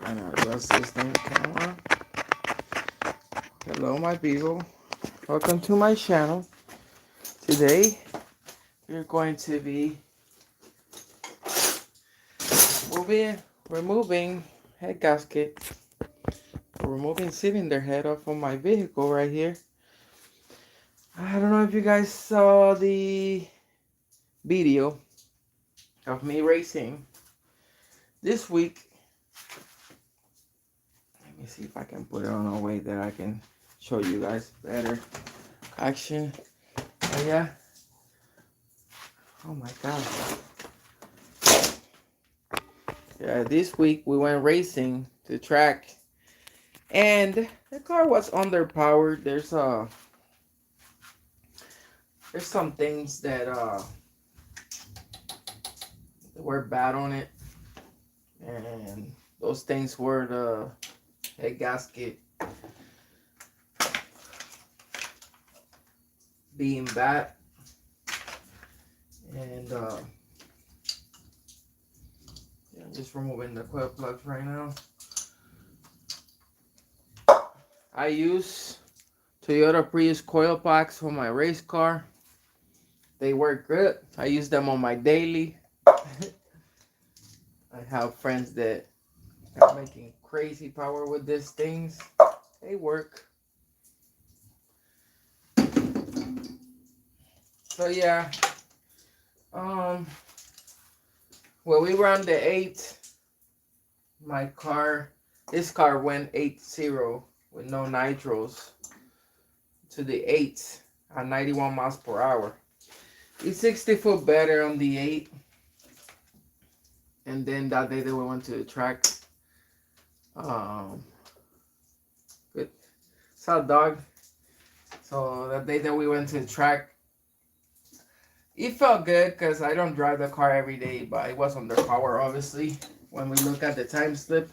And adjust this thing camera. Hello, my people. Welcome to my channel. Today, we're going to be removing head gasket, removing cylinder head off of my vehicle right here. I don't know if you guys saw the video of me racing this week. Let me see if I can put it on a way that I can show you guys better action. Oh yeah. Oh my god. Yeah, this week we went racing to track and the car was underpowered. There's some things that were bad on it, and those things were the head gasket being bad, and yeah, I'm just removing the coil plugs right now. I use Toyota Prius coil packs for my race car. They work good. I use them on my daily. I have friends that are making crazy power with these things. They work. So yeah, when we were on the 8, this car went 8-0 with no nitros to the 8 at 91 miles per hour. It's 60 foot better on the 8. And then that day that we went to the track, good, saw dog. So that day that we went to the track, it felt good because I don't drive the car every day, but it was under power, obviously, when we look at the time slip.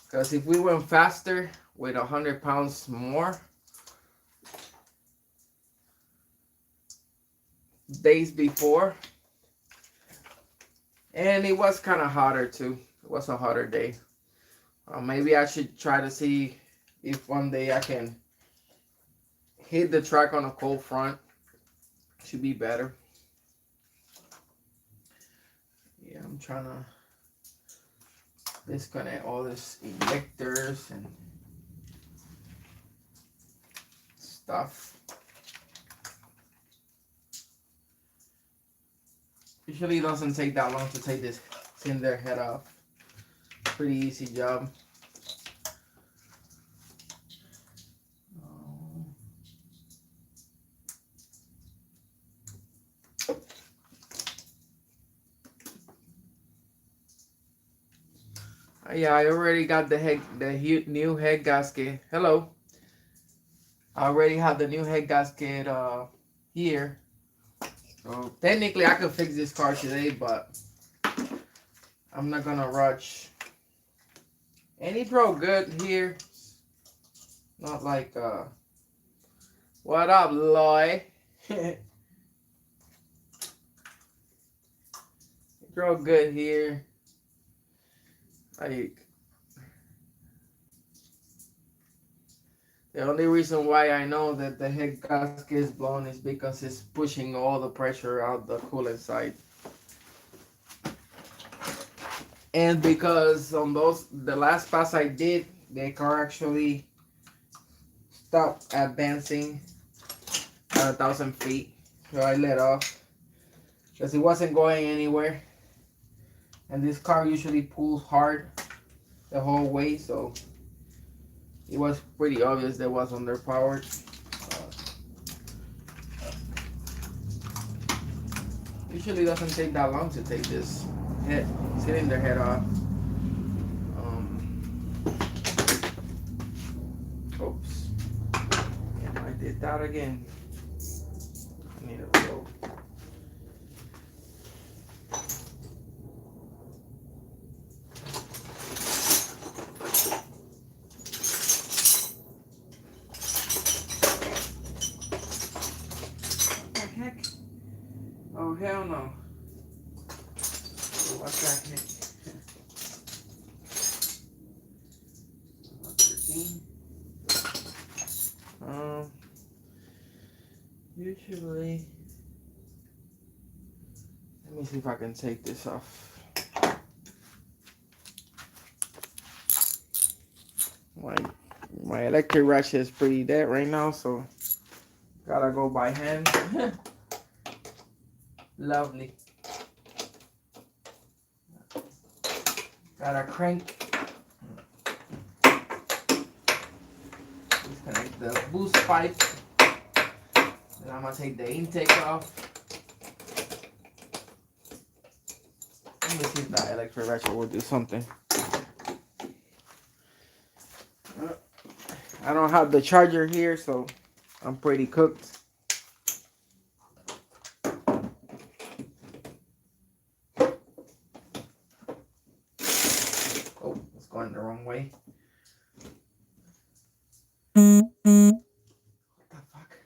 Because if we went faster with 100 pounds more, days before, and it was kind of hotter too. It was a hotter day. Maybe I should try to see if one day I can hit the track on a cold front. Should be better. Yeah, I'm trying to disconnect all these injectors and stuff. Usually it doesn't take that long to take this cylinder head off. Pretty easy job. Yeah, I already got the new head gasket. Hello. I already have the new head gasket here. So technically I could fix this car today, but I'm not gonna rush. And it drove good here. Not like what up, Loy? It drove good here. Like, the only reason why I know that the head gasket is blown is because it's pushing all the pressure out the coolant side. And because on the last pass I did, the car actually stopped advancing at 1,000 feet. So I let off because it wasn't going anywhere. And this car usually pulls hard the whole way, so it was pretty obvious that it was underpowered. Usually doesn't take that long to take this cylinder head off. Oops. And I did that again. I need a reload. Heck? Oh, hell no. What's that heck? 13. Usually, let me see if I can take this off. My electric ratchet is pretty dead right now, so gotta go by hand. Lovely. Gotta crank. Disconnect the boost pipe. Then I'm gonna take the intake off. Let me see if that electric ratchet will do something. I don't have the charger here, so I'm pretty cooked. Oh, it's going the wrong way. What the fuck?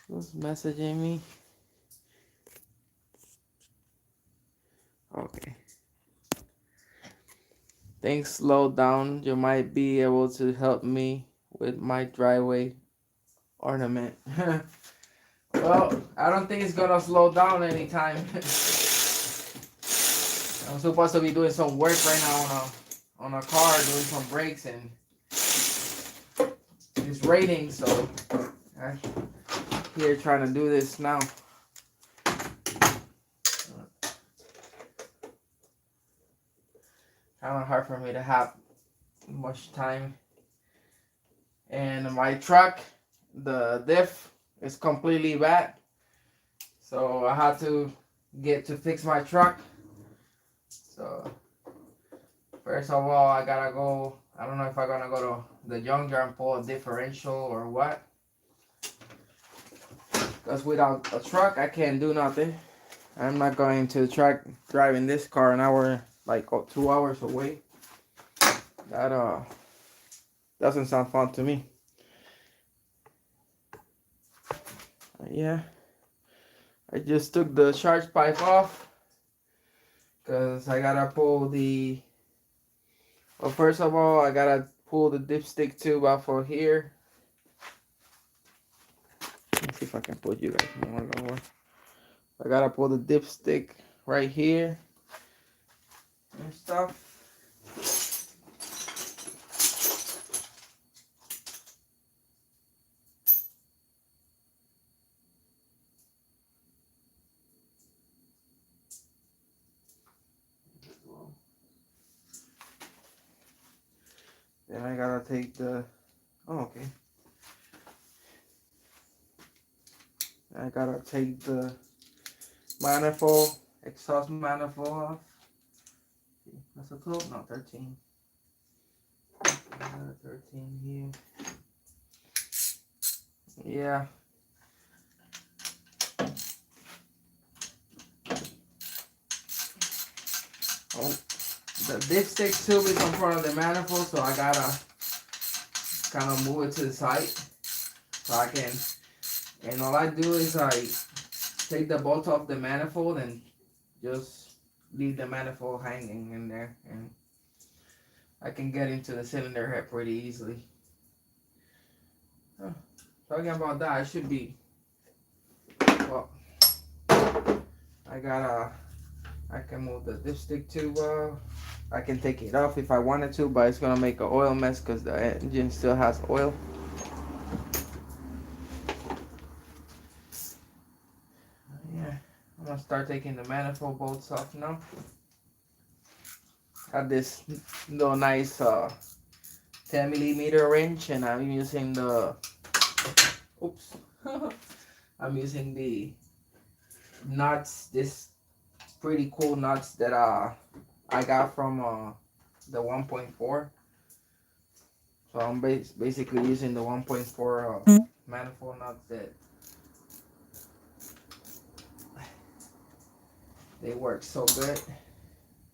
Who's messaging me? Okay. Things slow down. You might be able to help me with my driveway ornament. Well, I don't think it's gonna slow down anytime. I'm supposed to be doing some work right now on a car, doing some brakes, and it's raining, so I'm here trying to do this now. Kind of hard for me to have much time. And my truck, the diff is completely bad, so I had to get to fix my truck. So first of all, I gotta go. I don't know if I'm gonna go to the junkyard and pull a differential or what, because without a truck I can't do nothing. I'm not going to the track driving this car an hour, like 2 hours away. That doesn't sound fun to me. Yeah, I just took the charge pipe off because I gotta pull the. Well, first of all, I gotta pull the dipstick tube out for here. Let's see if I can put you guys more lower. I gotta pull the dipstick right here and stuff. Then I gotta take the. Oh, okay. I gotta take the manifold, exhaust manifold off. That's a 12? No, 13. 13 here. Yeah. Oh, the dipstick tube is in front of the manifold, so I gotta kind of move it to the side so I can. And all I do is I take the bolt off the manifold and just leave the manifold hanging in there, and I can get into the cylinder head pretty easily. Talking about that, I should be. Well, I can move the dipstick tube. I can take it off if I wanted to, but it's gonna make an oil mess because the engine still has oil. Yeah, I'm gonna start taking the manifold bolts off now. Got this little nice 10mm wrench, and I'm using the. Oops. I'm using the nuts. This pretty cool nuts that I got from the 1.4. So I'm basically using the 1.4 manifold nuts that they work so good.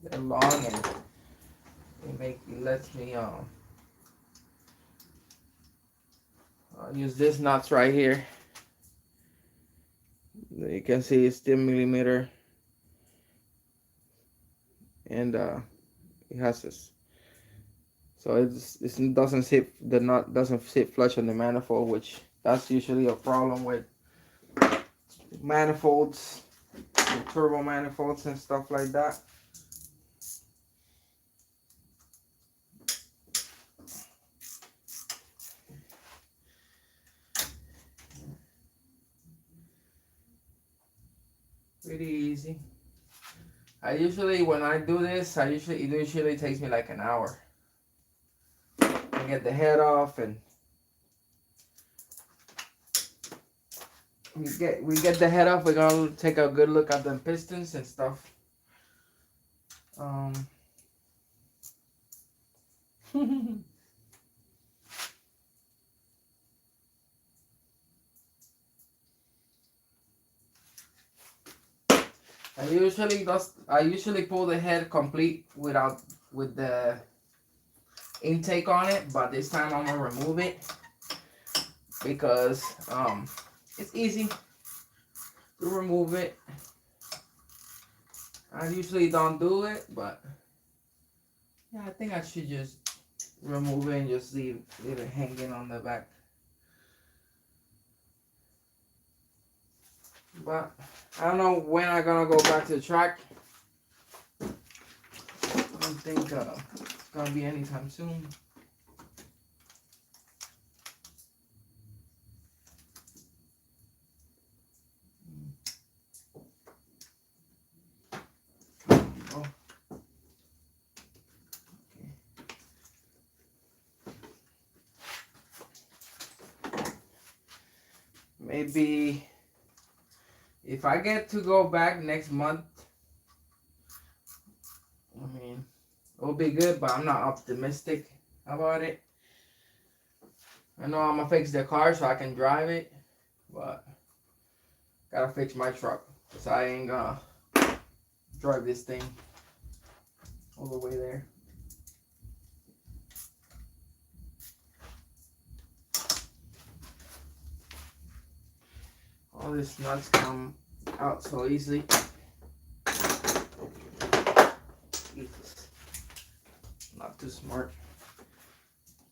They're long and it lets me use this nuts right here. You can see it's 10mm, and It has this. So it doesn't sit, the nut doesn't sit flush on the manifold, which that's usually a problem with manifolds, with turbo manifolds and stuff like that. Pretty easy. When I do this, it usually takes me like an hour. I get the head off, and we get the head off. We're gonna take a good look at the pistons and stuff. I usually pull the head complete with the intake on it, but this time I'm gonna remove it because it's easy to remove it. I usually don't do it, but yeah, I think I should just remove it and just leave it hanging on the back. But I don't know when I'm gonna go back to the track. I don't think it's gonna be anytime soon. Oh. Okay. Maybe if I get to go back next month, I mean, it'll be good, but I'm not optimistic about it. I know I'm gonna fix the car so I can drive it, but gotta fix my truck because I ain't gonna drive this thing all the way there. All these nuts come out so easily. Jesus. Not too smart.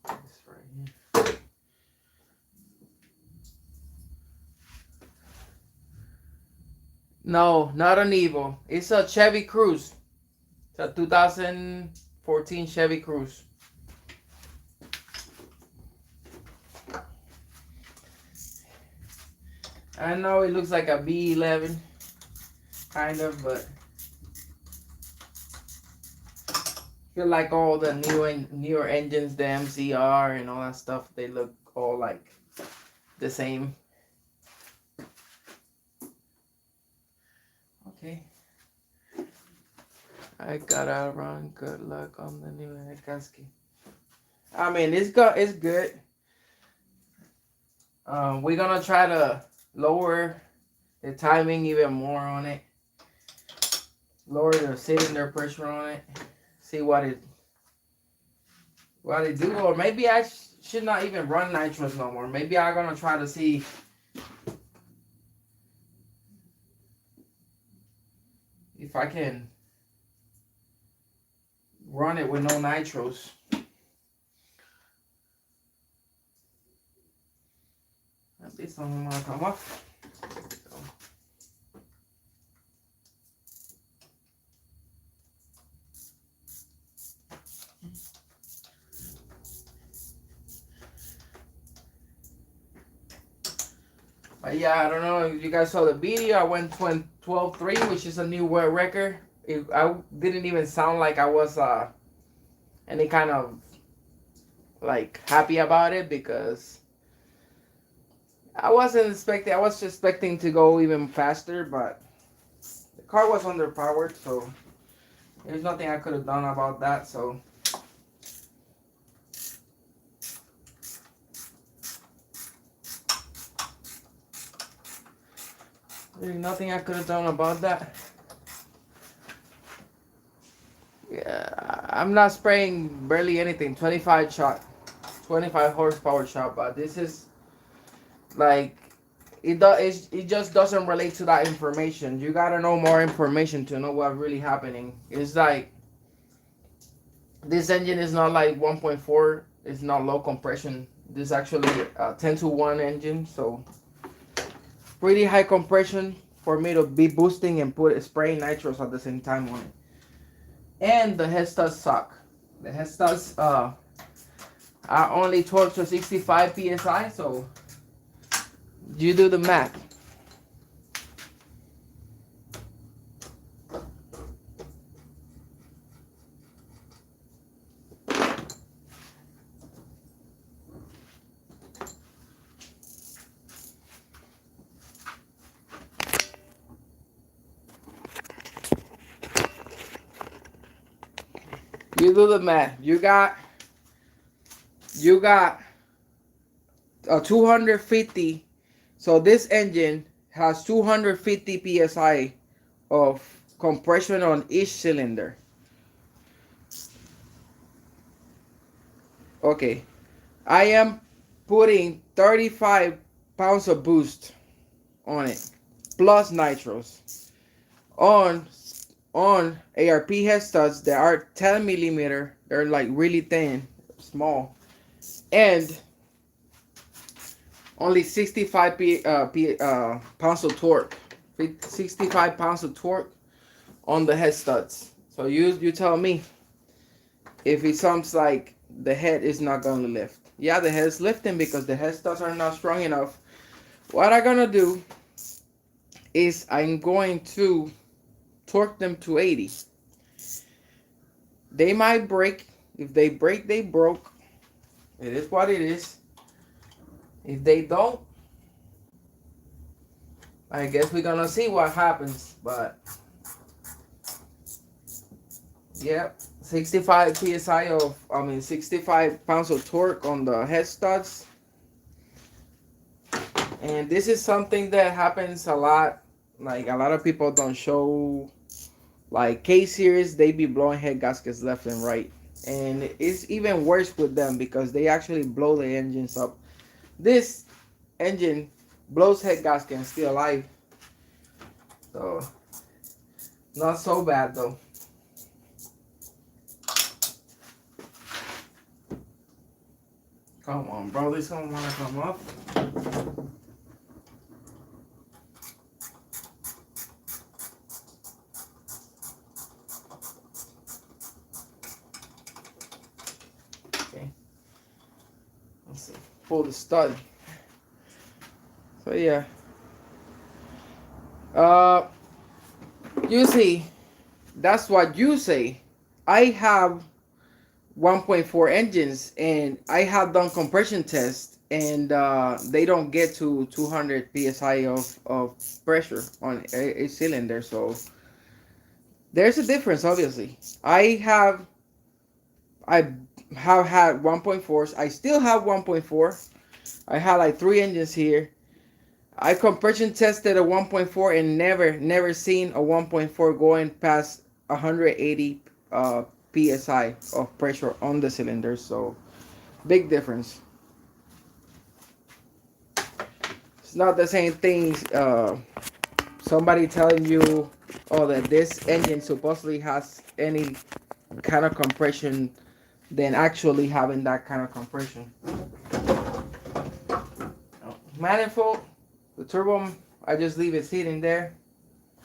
This right here. No, not an Evo. It's a Chevy Cruze. It's a 2014 Chevy Cruze. I know it looks like a B11, kind of, but I feel like all the newer engines, the MCR and all that stuff, they look all like the same. Okay. I gotta run. Good luck on the new head gasket. I mean, it's good. We're gonna try to lower the timing even more on it. Lower the cylinder pressure on it. See what it do. Or maybe I should not even run nitros no more. Maybe I'm gonna try to see if I can run it with no nitros. At least I'm gonna come off. But yeah, I don't know if you guys saw the video. I went 12.3, which is a new world record. I didn't even sound like I was any kind of like happy about it because I was expecting to go even faster, but the car was underpowered, so there's nothing I could have done about that. So there's nothing I could have done about that. Yeah, I'm not spraying barely anything. 25 horsepower shot, but this is like it just doesn't relate to that information. You gotta know more information to know what's really happening. It's like This engine is not like 1.4. It's not low compression. This is actually a 10-to-1 engine, so pretty high compression for me to be boosting and spraying nitros at the same time on it. And the head studs suck. The head studs are only 12 to 65 psi, so you do the math. You do the math. You got a 250. So this engine has 250 psi of compression on each cylinder. Okay, I am putting 35 pounds of boost on it, plus nitros. On ARP head studs that are 10 millimeter, they're like really thin, small, and only 65 pounds of torque, 65 pounds of torque on the head studs. So you tell me if it sounds like the head is not gonna lift. Yeah, the head is lifting because the head studs are not strong enough. What I'm gonna do is I'm going to torque them to 80. They might break. If they break, they broke. It is what it is. If they don't, I guess we're gonna see what happens. But yep, 65 psi of 65 pounds of torque on the head studs. And this is something that happens a lot. Like a lot of people don't show. Like K-Series, they be blowing head gaskets left and right. And it's even worse with them because they actually blow the engines up. This engine blows head gasket and still alive. So, not so bad though. Come on, bro. This don't want to come up. Okay. Let's see. Pull the stud. So yeah. You see, that's what you say. I have 1.4 engines and I have done compression tests and they don't get to 200 psi of pressure on a cylinder. So there's a difference, obviously. I have had 1.4s. I still have 1.4. I had like 3 engines here. I compression tested a 1.4 and never seen a 1.4 going past 180 psi of pressure on the cylinder. So big difference. It's not the same thing. Somebody telling you, oh, that this engine supposedly has any kind of compression than actually having that kind of compression. Manifold, the turbo, I just leave it sitting there.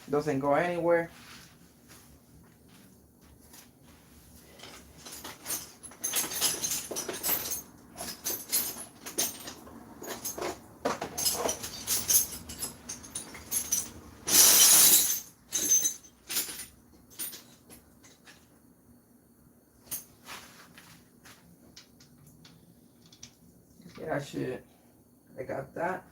Doesn't go anywhere. Yeah, shit. I got that.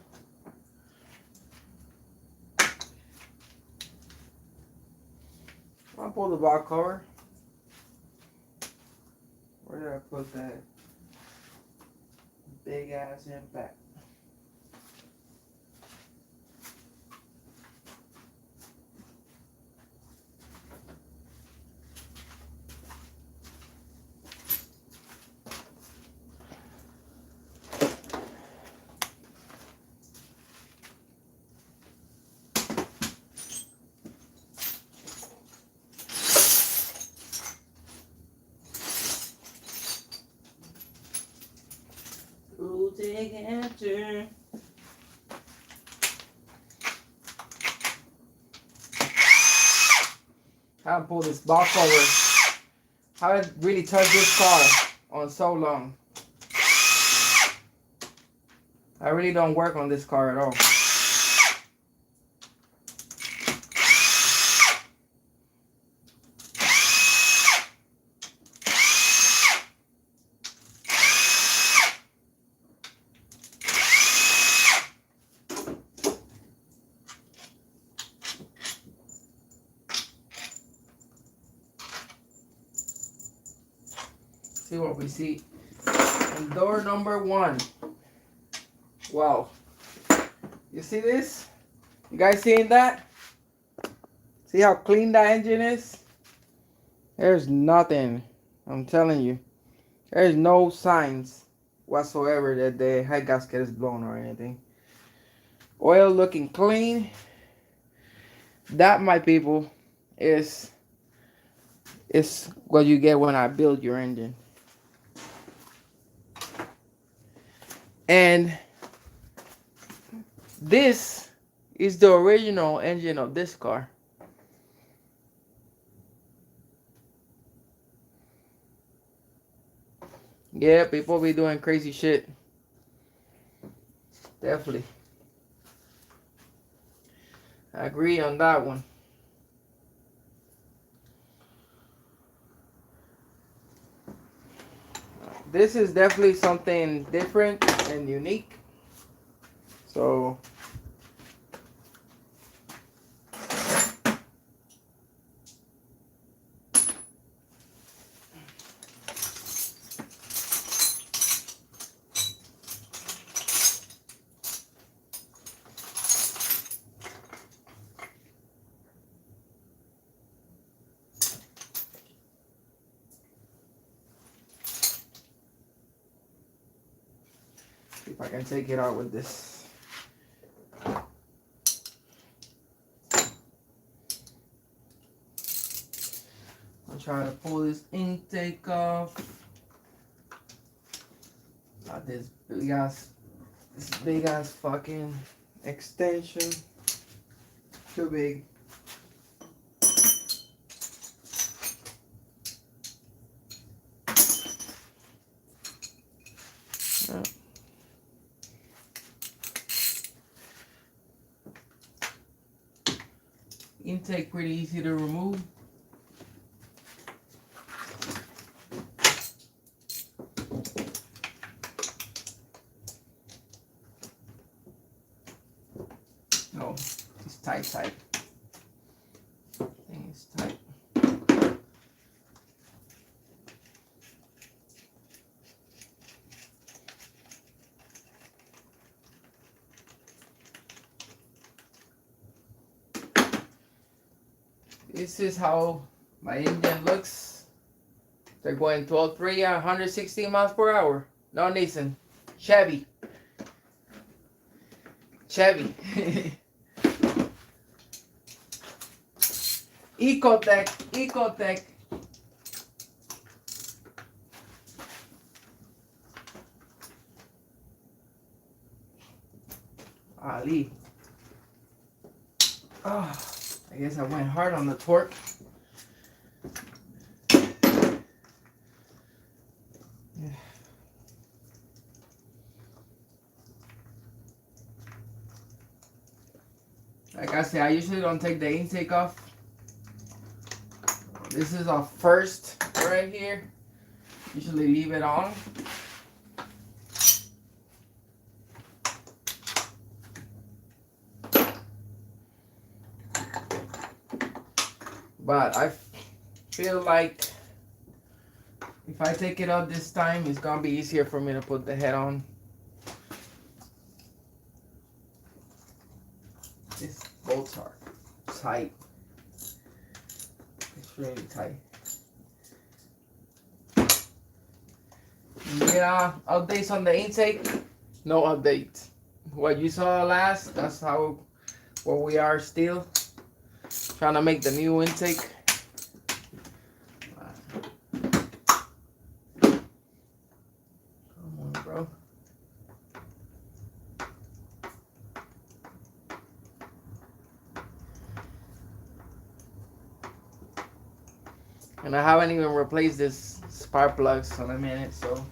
I'll pull the box cover. Where did I put that big ass impact? together. How to pull this box forward. How to really touch this car on so long. I really don't work on this car at all. See what we see. And door number 1. Wow. You see this? You guys seeing that? See how clean that engine is? There's nothing. I'm telling you. There's no signs whatsoever that the head gasket is blown or anything. Oil looking clean. That, my people, is what you get when I build your engine. And this is the original engine of this car. Yeah, people be doing crazy shit. Definitely. I agree on that one. This is definitely something different and unique. So if I can take it out with this. I'll try to pull this intake off. Got this big ass fucking extension. Too big. Intake pretty easy to remove. No, it's tight. Thing is tight. This is how my engine looks. They're going 12.3 at 160 miles per hour. No Nissan. Chevy. Ecotech. Ali. Oh, I guess I went hard on the torque. Like I said, I usually don't take the intake off. This is our first right here. Usually leave it on. But I feel like if I take it out this time, it's gonna be easier for me to put the head on. These bolts are tight. It's really tight. Yeah, updates on the intake. No update. What you saw last, that's how where we are still. Trying to make the new intake. Come on, bro. And I haven't even replaced this spark plugs in a minute, so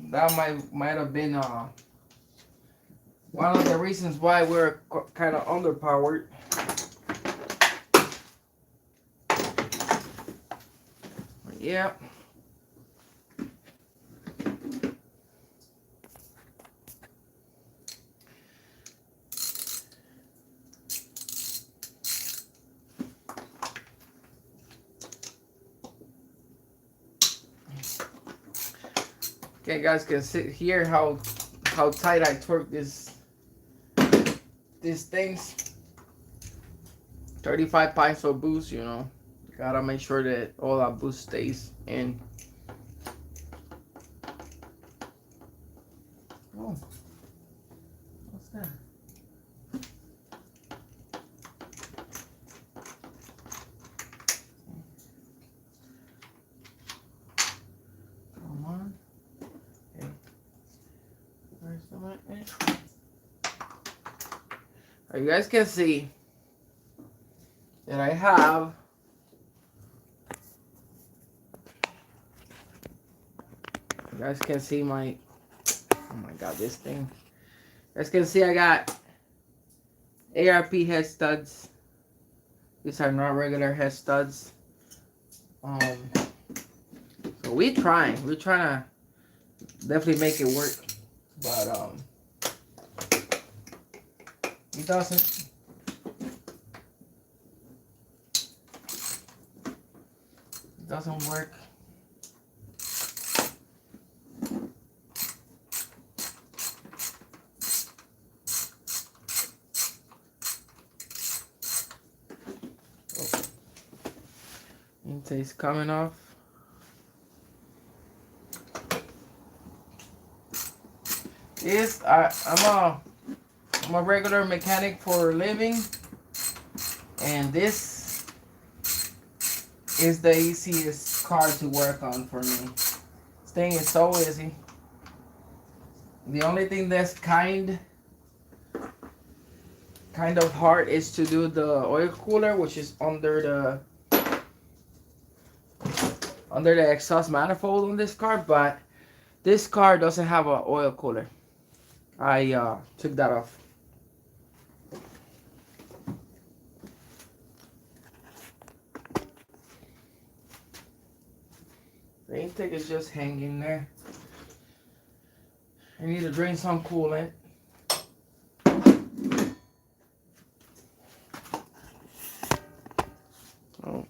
that might have been one of the reasons why we're kind of underpowered. Yeah. Okay, guys can sit here how tight I torque these things. 35 pints of boost, you know. Gotta make sure that all that boost stays in. Oh, what's that? Come on. Okay. Where's the magnet? You guys can see that I have you guys can see my oh my god, this thing. You guys can see I got ARP head studs. These are not regular head studs. So we're trying to definitely make it work, but it doesn't work. It's coming off. Yes, I'm a regular mechanic for a living, and this is the easiest car to work on for me. This thing is so easy. The only thing that's kind of hard is to do the oil cooler, which is under the exhaust manifold on this car, but this car doesn't have an oil cooler. I took that off. The intake is just hanging there. I need to drain some coolant. Oh.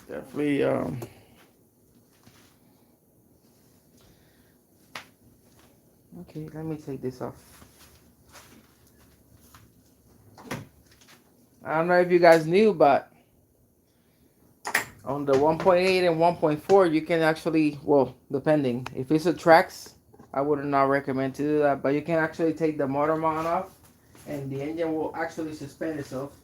Definitely okay, let me take this off. I don't know if you guys knew, but on the 1.8 and 1.4 you can actually, well, depending if it's a Trax, I would not recommend to do that, but you can actually take the motor mount off and the engine will actually suspend itself.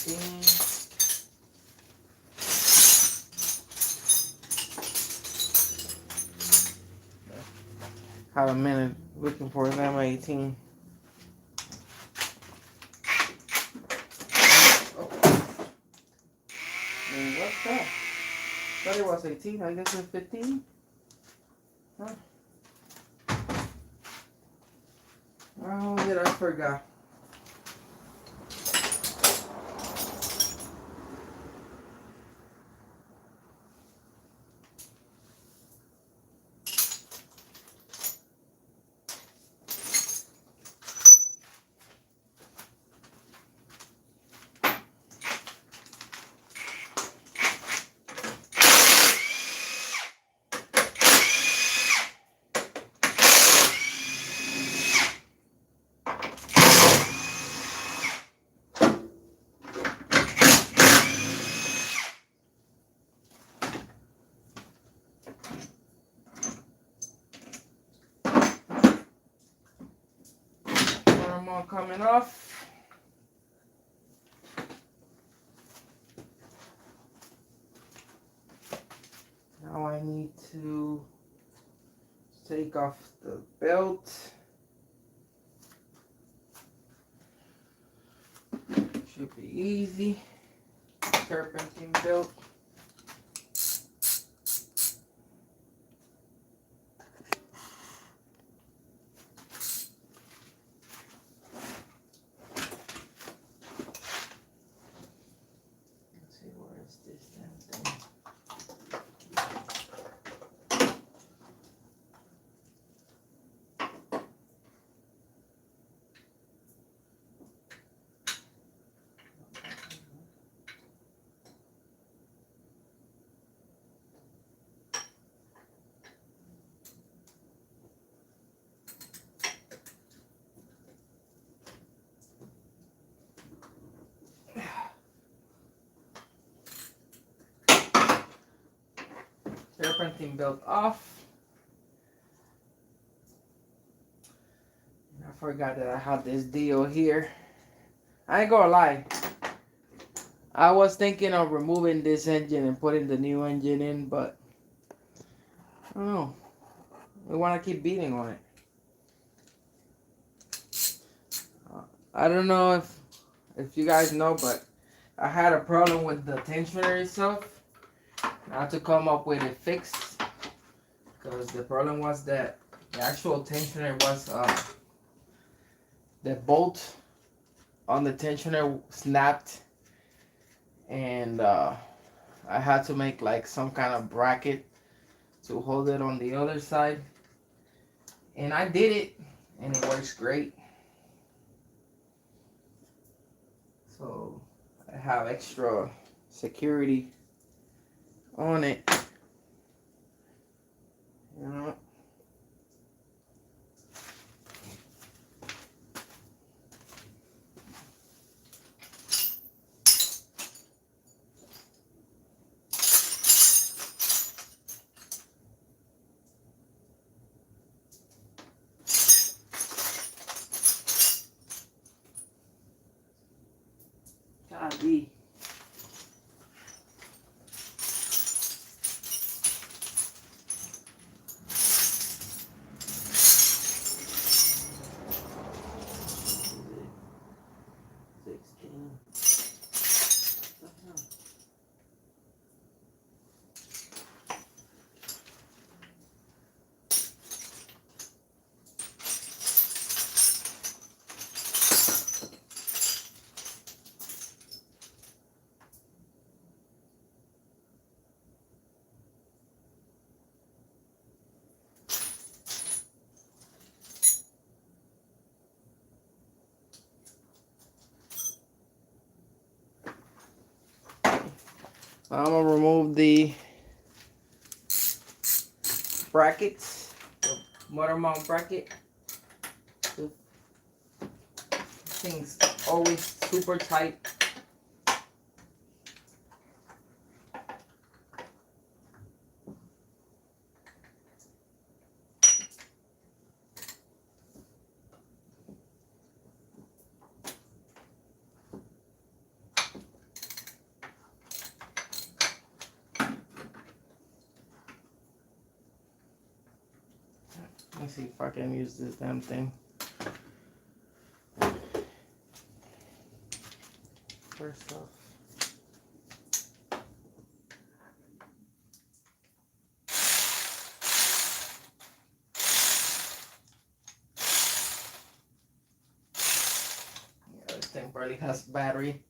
18. Had a minute looking for number 18. Oh. What's that? I thought it was 18. I guess it's 15. Huh? Oh, yeah, I forgot. One more coming off. Now I need to take off the belt. Should be easy. Serpentine belt. Let's see, where is this damn thing? Serpentine belt off. I forgot that I had this deal here. I ain't gonna lie. I was thinking of removing this engine and putting the new engine in, but I don't know. We want to keep beating on it. I don't know if you guys know, but I had a problem with the tensioner itself. I had to come up with it fixed because the problem was that the actual tensioner was the bolt on the tensioner snapped, and I had to make like some kind of bracket to hold it on the other side, and I did it, and it works great. So I have extra security on it, you know. Golly. I'm gonna remove the brackets, the motor mount bracket. The thing's always super tight. Let's see if I can use this damn thing. First off. Yeah, this thing probably has battery.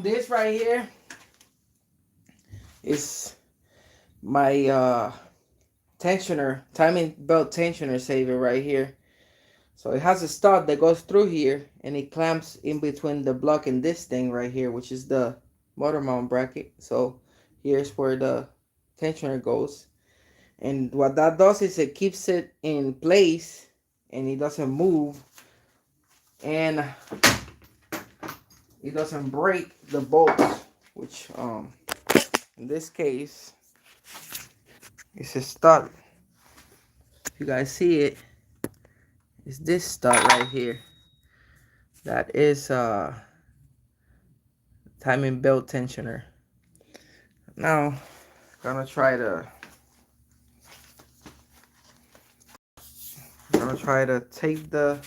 This right here is my tensioner, timing belt tensioner saver right here. So it has a stud that goes through here and it clamps in between the block and this thing right here, which is the motor mount bracket. So here's where the tensioner goes. And what that does is it keeps it in place and it doesn't move. And it doesn't break the bolts, which in this case it's a stud. If you guys see it, it's this stud right here. That is timing belt tensioner. Now gonna try to take the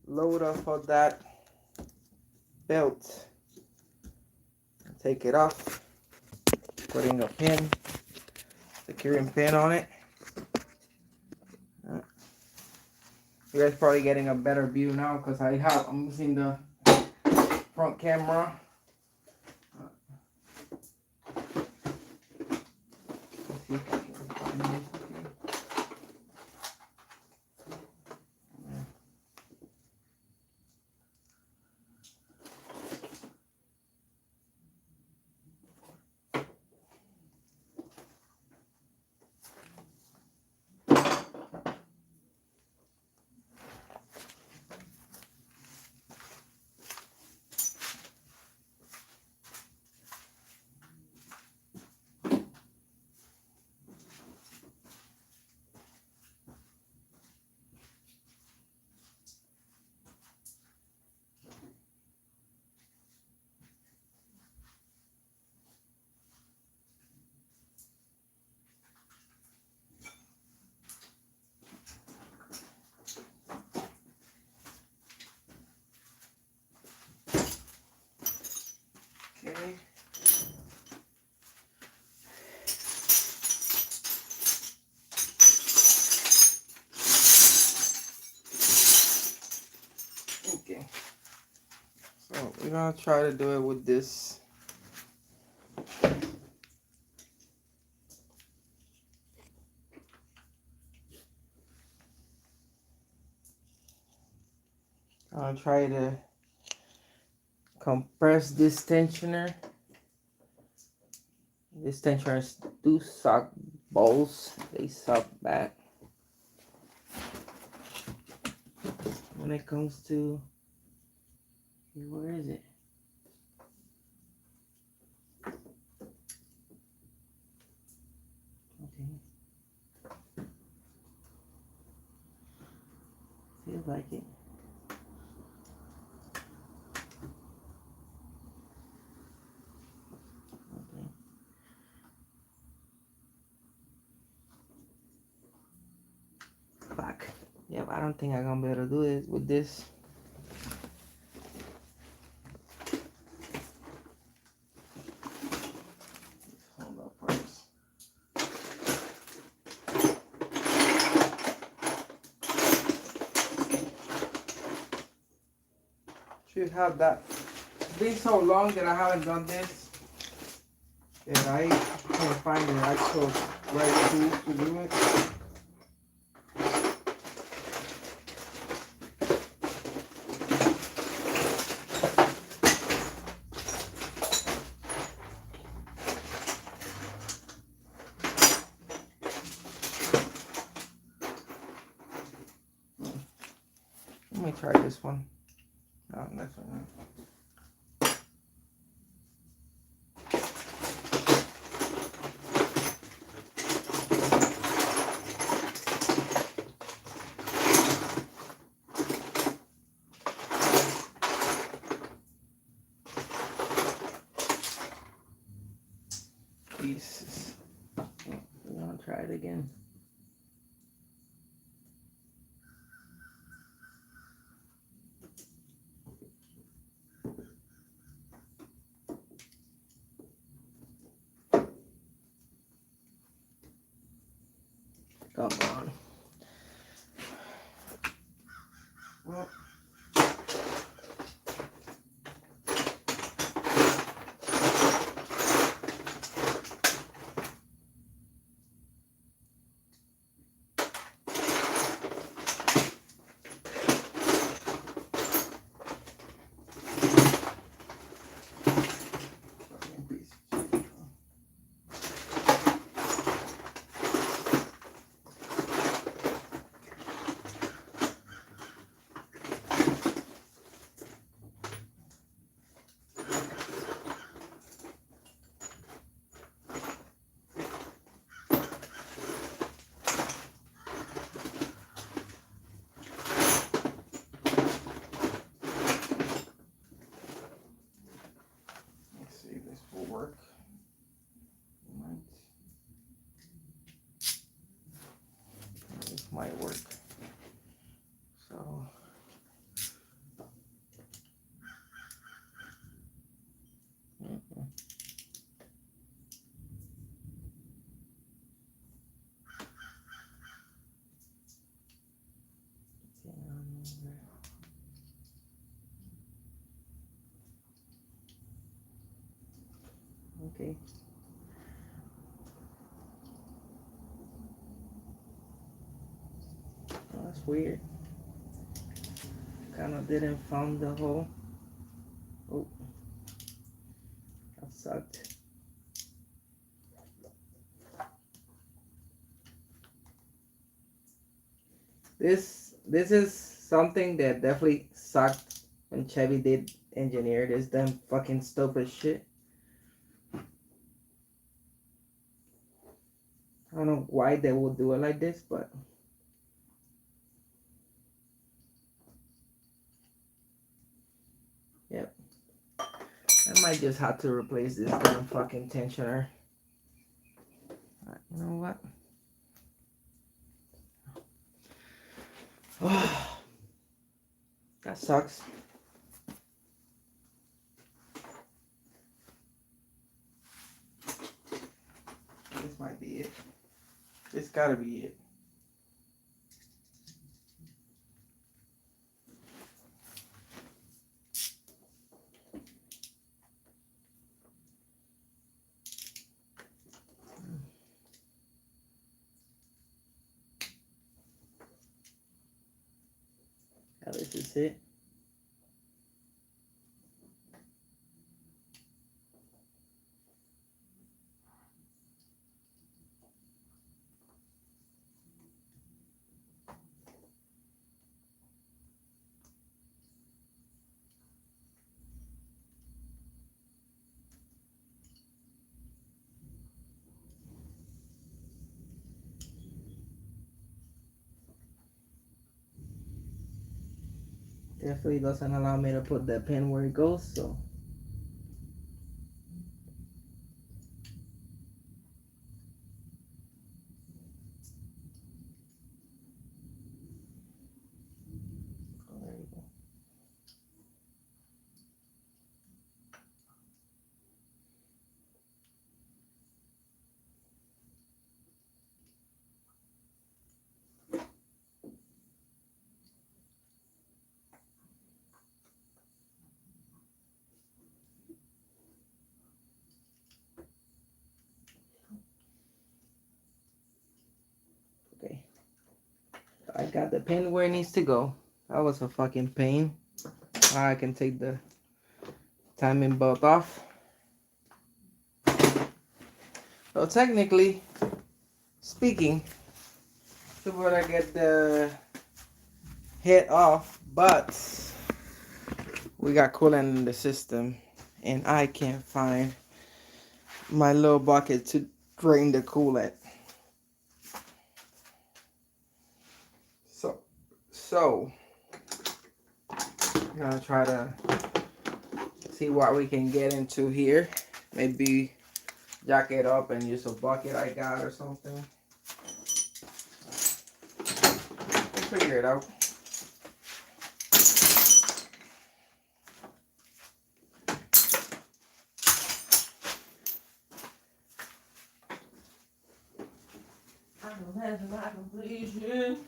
load off of that belt and take it off, putting a pin, securing pin on it. You guys probably getting a better view now because I'm using the front camera. Let's see if I can find this. Okay. Okay. So we're gonna try to do it with this. I'll try to compress this tensioner. These tensioners do suck balls. They suck bad. When it comes to, where is it? Okay. Feels like it. Okay. Fuck. Yep, I don't think I'm gonna be able to do it with this. Hold up first. Should have that. It's been so long that I haven't done this that I can't find an actual right tool to do it. try this one. No, that's one. Jesus. We're gonna try it again. Come on. Well. Work. This might work. So okay. Oh, that's weird. Kind of didn't find the hole. Oh, that sucked. This is something that definitely sucked when Chevy did engineer this damn fucking stupid shit. I don't know why they would do it like this, but yep. I might just have to replace this damn fucking tensioner. You know what? Oh, that sucks. This might be it. This gotta be it. Now this is it. Definitely doesn't allow me to put the pin where it goes, so. Oh, there you go. Okay. I got the pin where it needs to go. That was a fucking pain. Now I can take the timing belt off. So technically speaking, before I get the head off, but we got coolant in the system, and I can't find my little bucket to drain the coolant. So I'm gonna try to see what we can get into here. Maybe jack it up and use a bucket I got or something. We'll figure it out. I don't have my completion.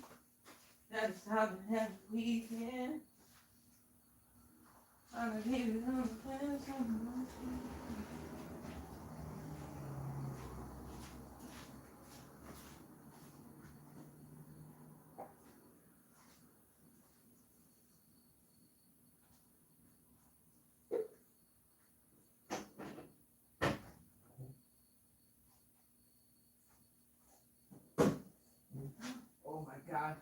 That is how to have a weekend. I'm gonna leave it on the fence. Oh my God.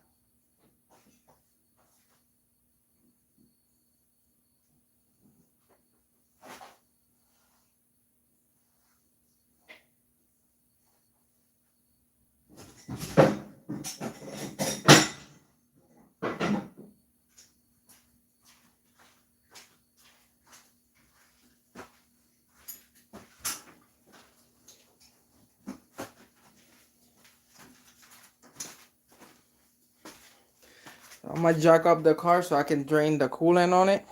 I'm gonna jack up the car so I can drain the coolant on it.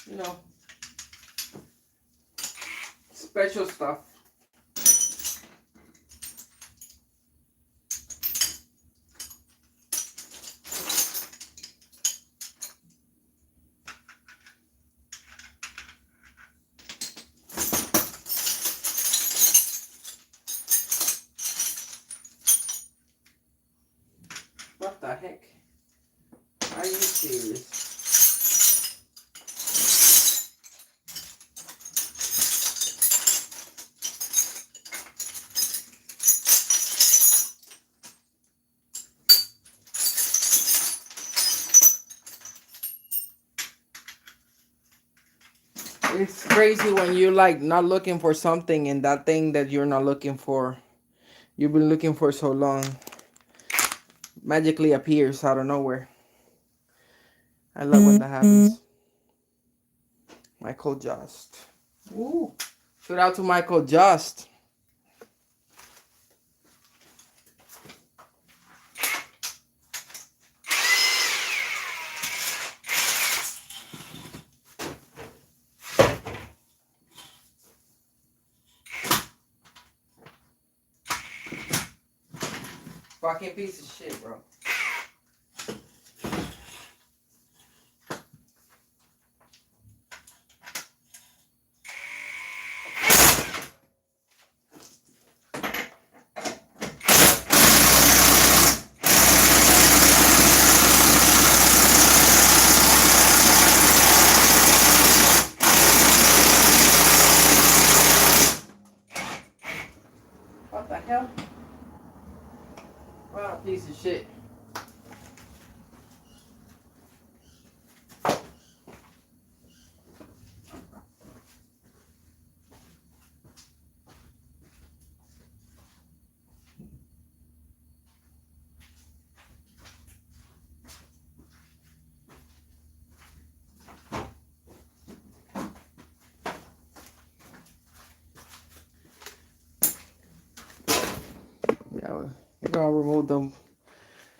You know, special stuff. What the heck? Are you serious? It's crazy when you're like not looking for something and that thing that you're not looking for, you've been looking for so long, magically appears out of nowhere. I love when that happens. Michael Just. Ooh. Shout out to Michael Just. Fucking piece of shit, bro. What the hell? What a piece of shit. Yeah, we're gonna remove them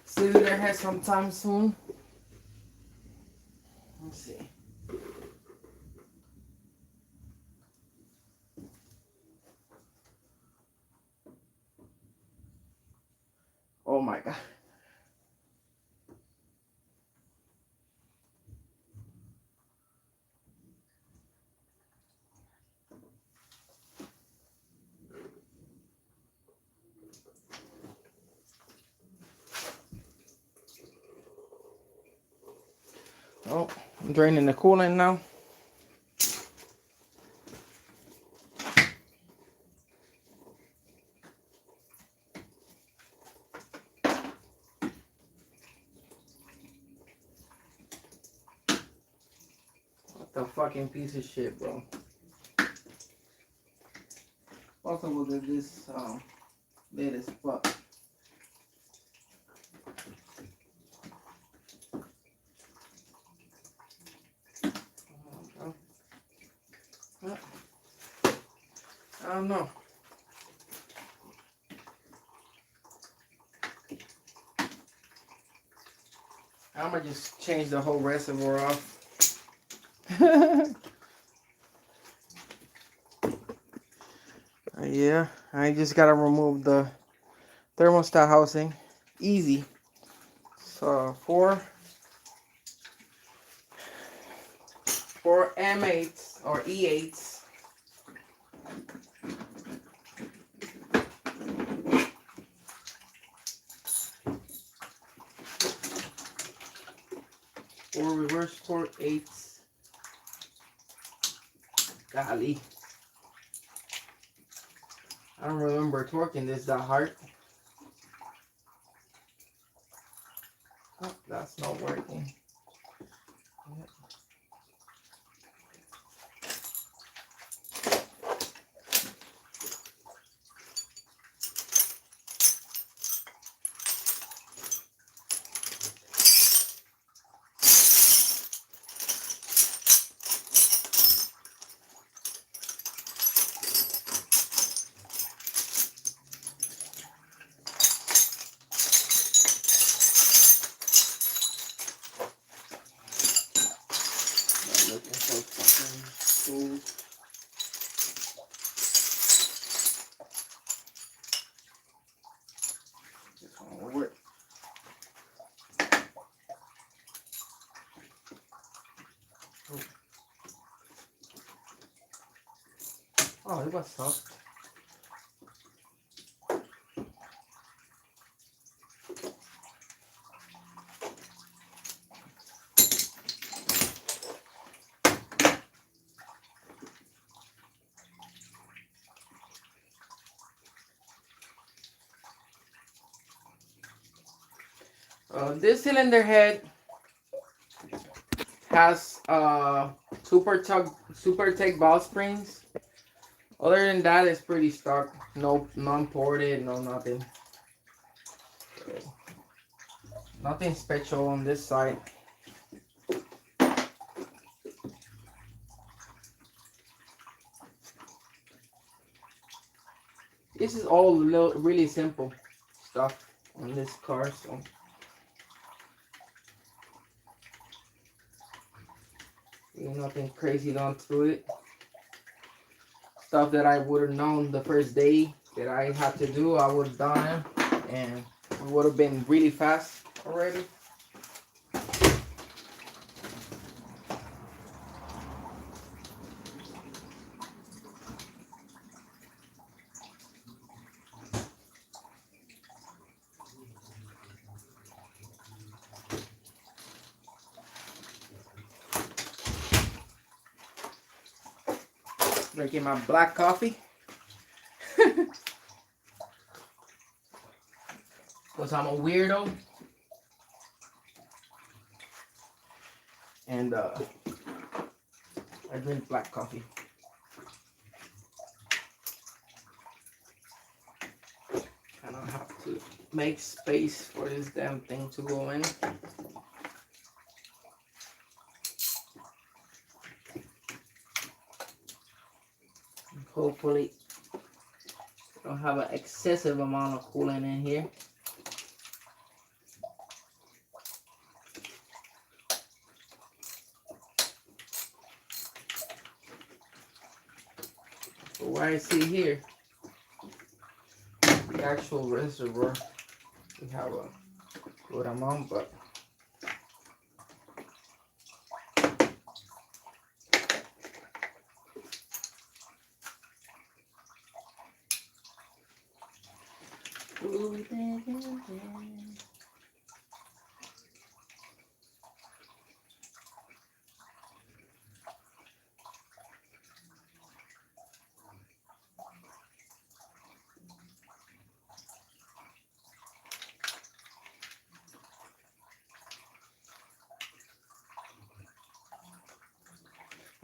cylinder head sometime soon. Let's see. Oh my God. Oh, I'm draining the coolant now. The fucking piece of shit, bro. Also, look at this lid as fuck. I don't know. I'm gonna just change the whole reservoir off. Yeah, I just gotta remove the thermostat housing. Easy. So four M8s or E8s. Or reverse torque 8s. Golly. I don't remember torquing this that hard. Oh, that's not working. Oh, it was soft. This cylinder head has super tech ball springs. Other than that, it's pretty stock. No, non-ported, no nothing. Nothing special on this side. This is all really simple stuff on this car, so nothing crazy done to it. Stuff that I would have known the first day that I had to do, I would have done it, and it would have been really fast already. Drinking my black coffee. Because I'm a weirdo. And I drink black coffee. And I have to make space for this damn thing to go in. Hopefully don't have an excessive amount of coolant in here. But what I see here, the actual reservoir, we have a good amount, but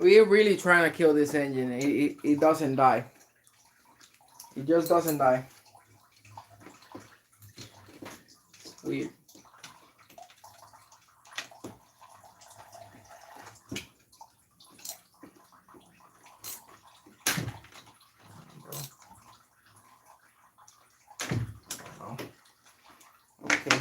We're really trying to kill this engine. It doesn't die. It just doesn't die. Weird. Okay.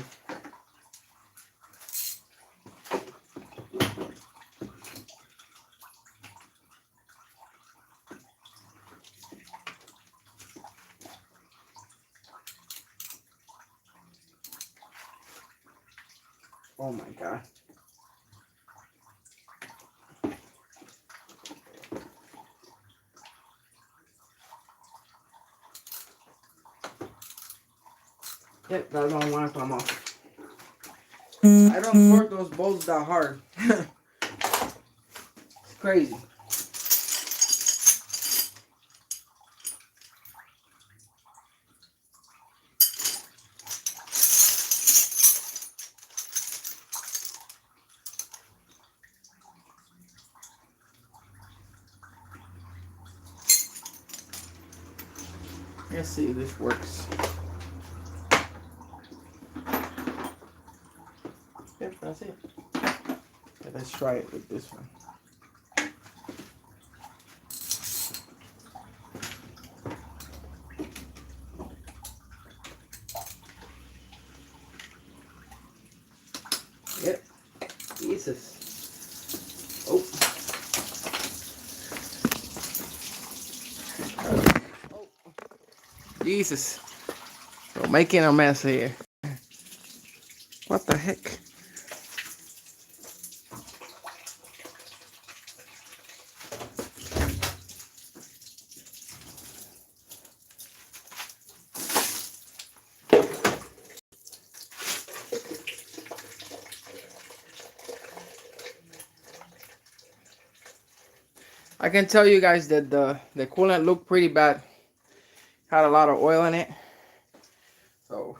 Oh my god. Yep, that don't want to come off. I don't torque those bolts that hard. It's crazy. Let's see if this works. Yep, that's it. Okay, let's try it with this one. Yep. Jesus. Oh. Oh. Jesus. We're making a mess here. What the heck? I can tell you guys that the coolant looked pretty bad. Had a lot of oil in it. So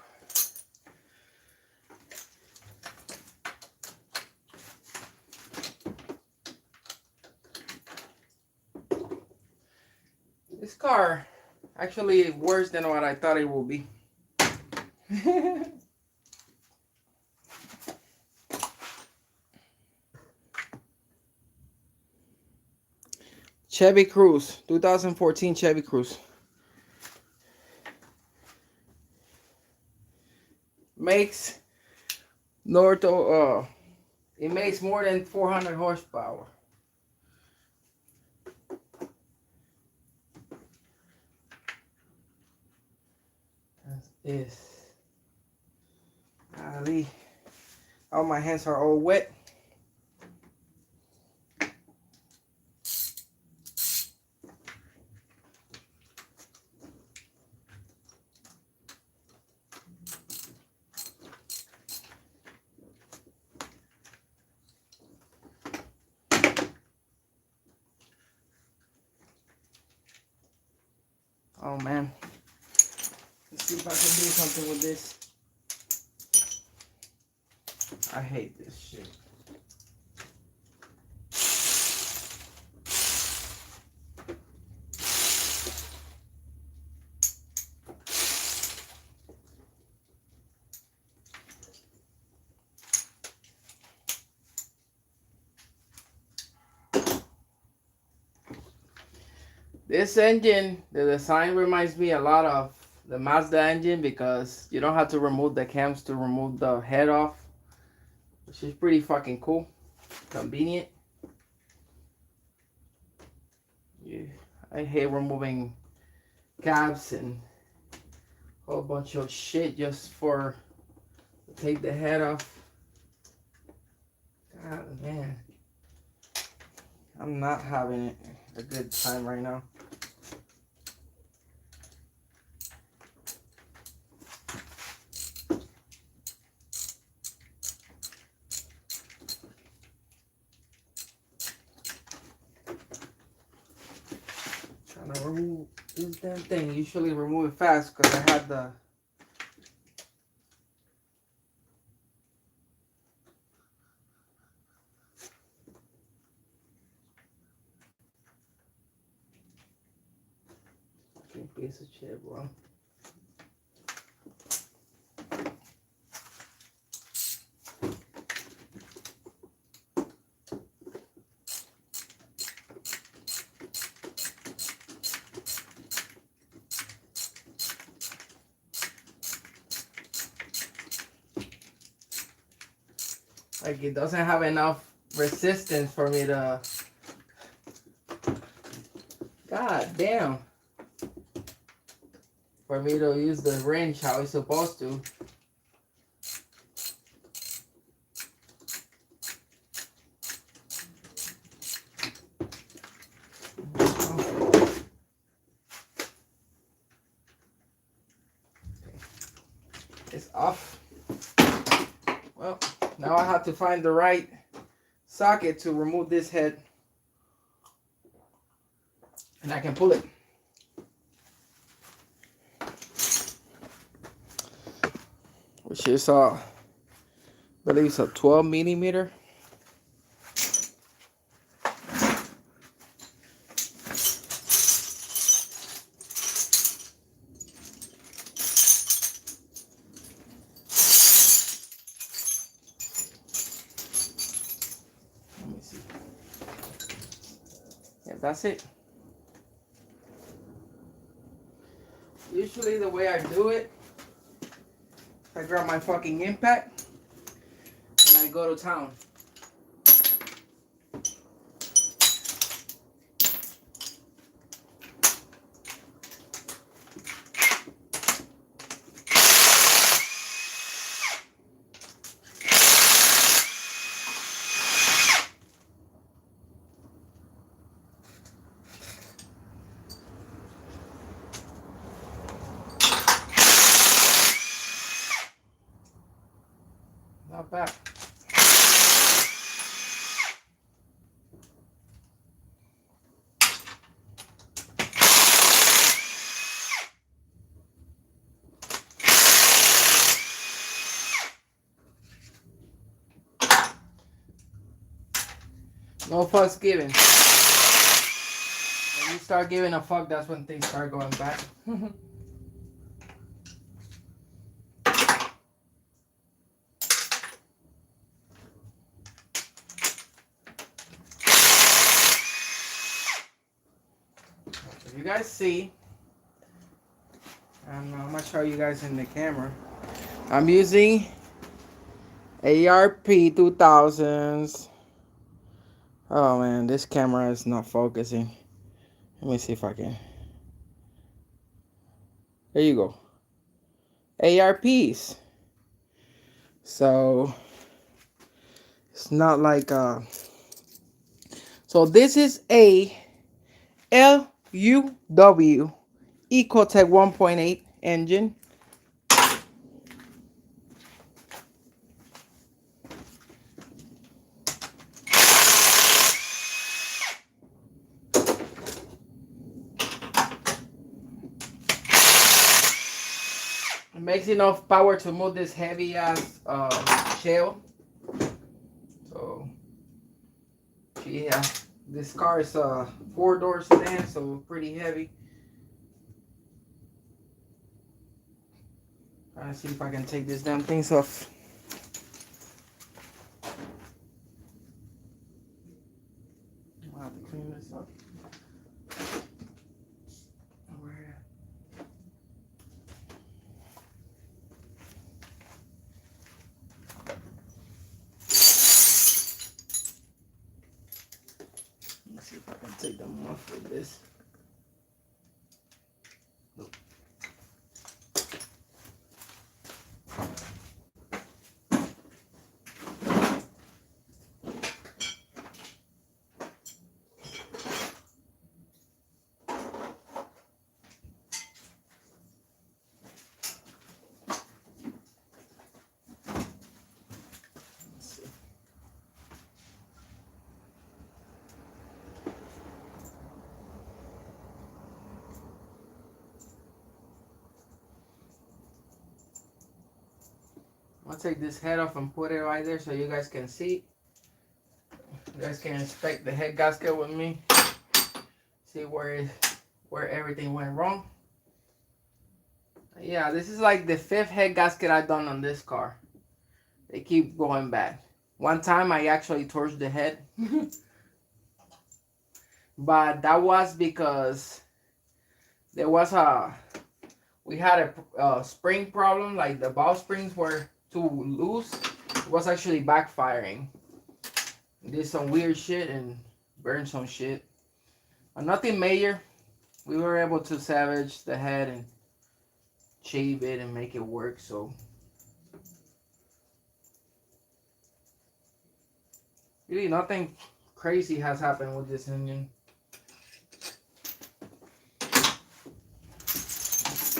this car actually is worse than what I thought it would be. Chevy Cruze, 2014 Chevy Cruze. Makes it makes more than 400 horsepower. That's this. Golly. All my hands are all wet. Oh man. Let's see if I can do something with this. I hate this shit. This engine, the design reminds me a lot of the Mazda engine because you don't have to remove the cams to remove the head off, which is pretty fucking cool, convenient. Yeah, I hate removing cabs and a whole bunch of shit just for to take the head off. God man, I'm not having a good time right now. Trying to remove this damn thing. Usually remove it fast because I had the piece of shit, bro. Like it doesn't have enough resistance for me to. God damn. For me to use the wrench how it's supposed to. It's off. Well, now I have to find the right socket to remove this head. And I can pull it. Which is I believe it's a 12 millimeter. Let me see. Yeah, that's it. Usually the way I do it, I grab my fucking impact and I go to town. Not bad. No fucks given. When you start giving a fuck, that's when things start going back. If you guys see, I'm gonna show you guys in the camera. I'm using ARP 2000s. Oh man, this camera is not focusing. Let me see if I can. There you go. ARPs. So it's not like so this is a LUW Ecotech 1.8 engine. It makes enough power to move this heavy ass shell. So yeah, this car is a 4-door sedan, so pretty heavy. Trying to see if I can take this damn things off. I'll have to clean this up. Let's see if I can take them off with this. Nope. I'll take this head off and put it right there so you guys can see. You guys can inspect the head gasket with me. See where everything went wrong. Yeah, this is like the 5th head gasket I've done on this car. They keep going bad. One time I actually torched the head. But that was because there was we had a spring problem, like the ball springs were too loose. It was actually backfiring. Did some weird shit and burned some shit. But nothing major. We were able to salvage the head and shave it and make it work. So really nothing crazy has happened with this engine.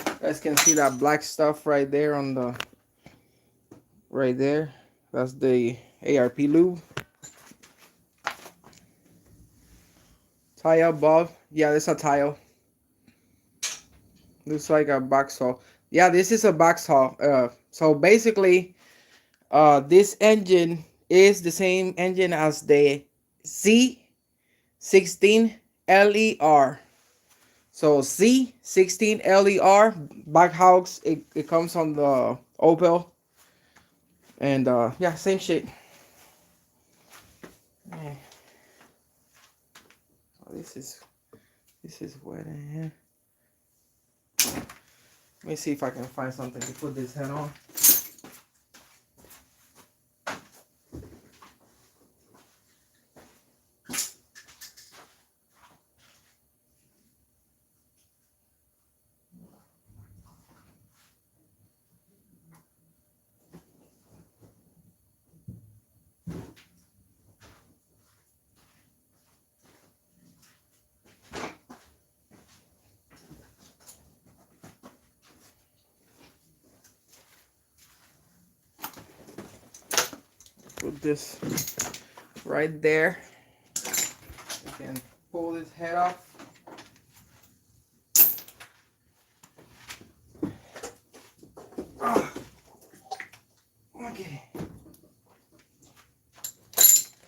You guys can see that black stuff right there on the right there. That's the ARP lube. Tile bulb. Yeah, this is a tile. Looks like a box saw. Yeah, this is a box saw. So basically, this engine is the same engine as the C16 LER. So C16 LER Backhawks. It comes on the Opel. And yeah, same shit. Yeah. Oh, this is wet in here. Let me see if I can find something to put this head on. Put this right there. You can pull this head off. Oh, okay.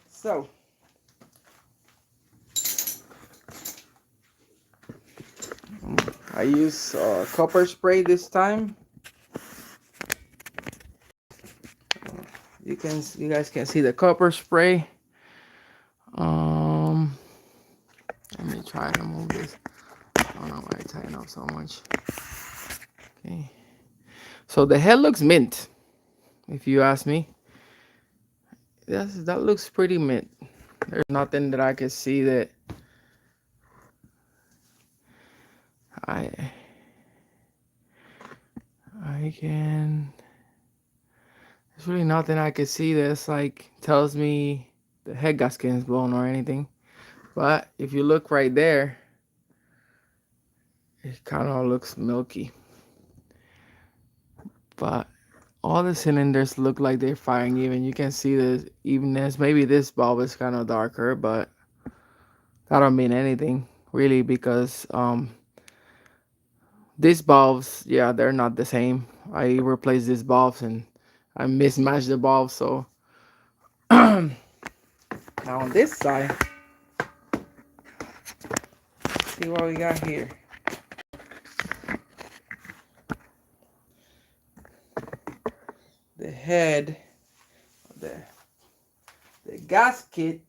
So I use copper spray this time. You guys can see the copper spray. Let me try to move this. I don't know why I tighten up so much. Okay. So the head looks mint, if you ask me. Yes, that looks pretty mint. There's nothing that I can see that I can. There's really nothing I can see that's like tells me the head gasket is blown or anything. But if you look right there, it kind of looks milky. But all the cylinders look like they're firing even. You can see the evenness. Maybe this bulb is kind of darker, but that don't mean anything really because these bulbs, yeah, they're not the same. I replaced these bulbs and I mismatched the bulbs. So now on this side, see what we got here. The head, the gasket.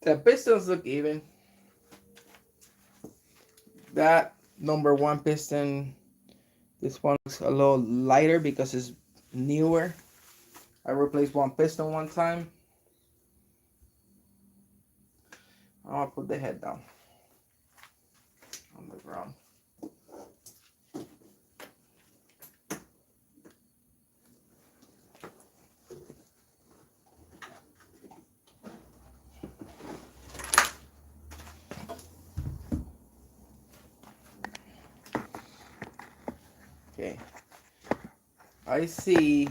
The pistons look even. That number 1 piston, this one looks a little lighter because it's newer. I replaced one piston one time. I'll put the head down on the ground. Okay. I see.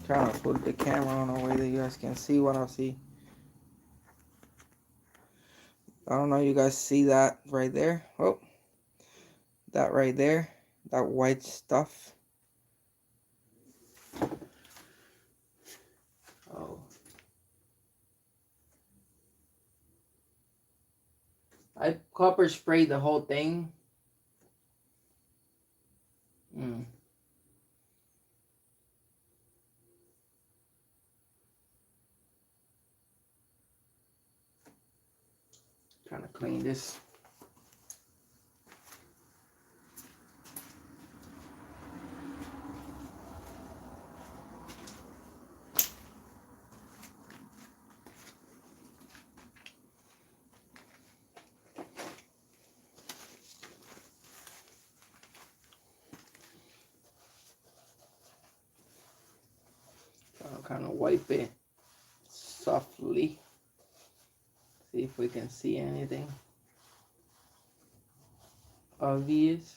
Trying to put the camera on a way that you guys can see what I see. I don't know, you guys see that right there? Oh, that right there, that white stuff. Oh, I copper sprayed the whole thing. Mm. Trying to clean this. I'll kind of wipe it softly. See if we can see anything obvious.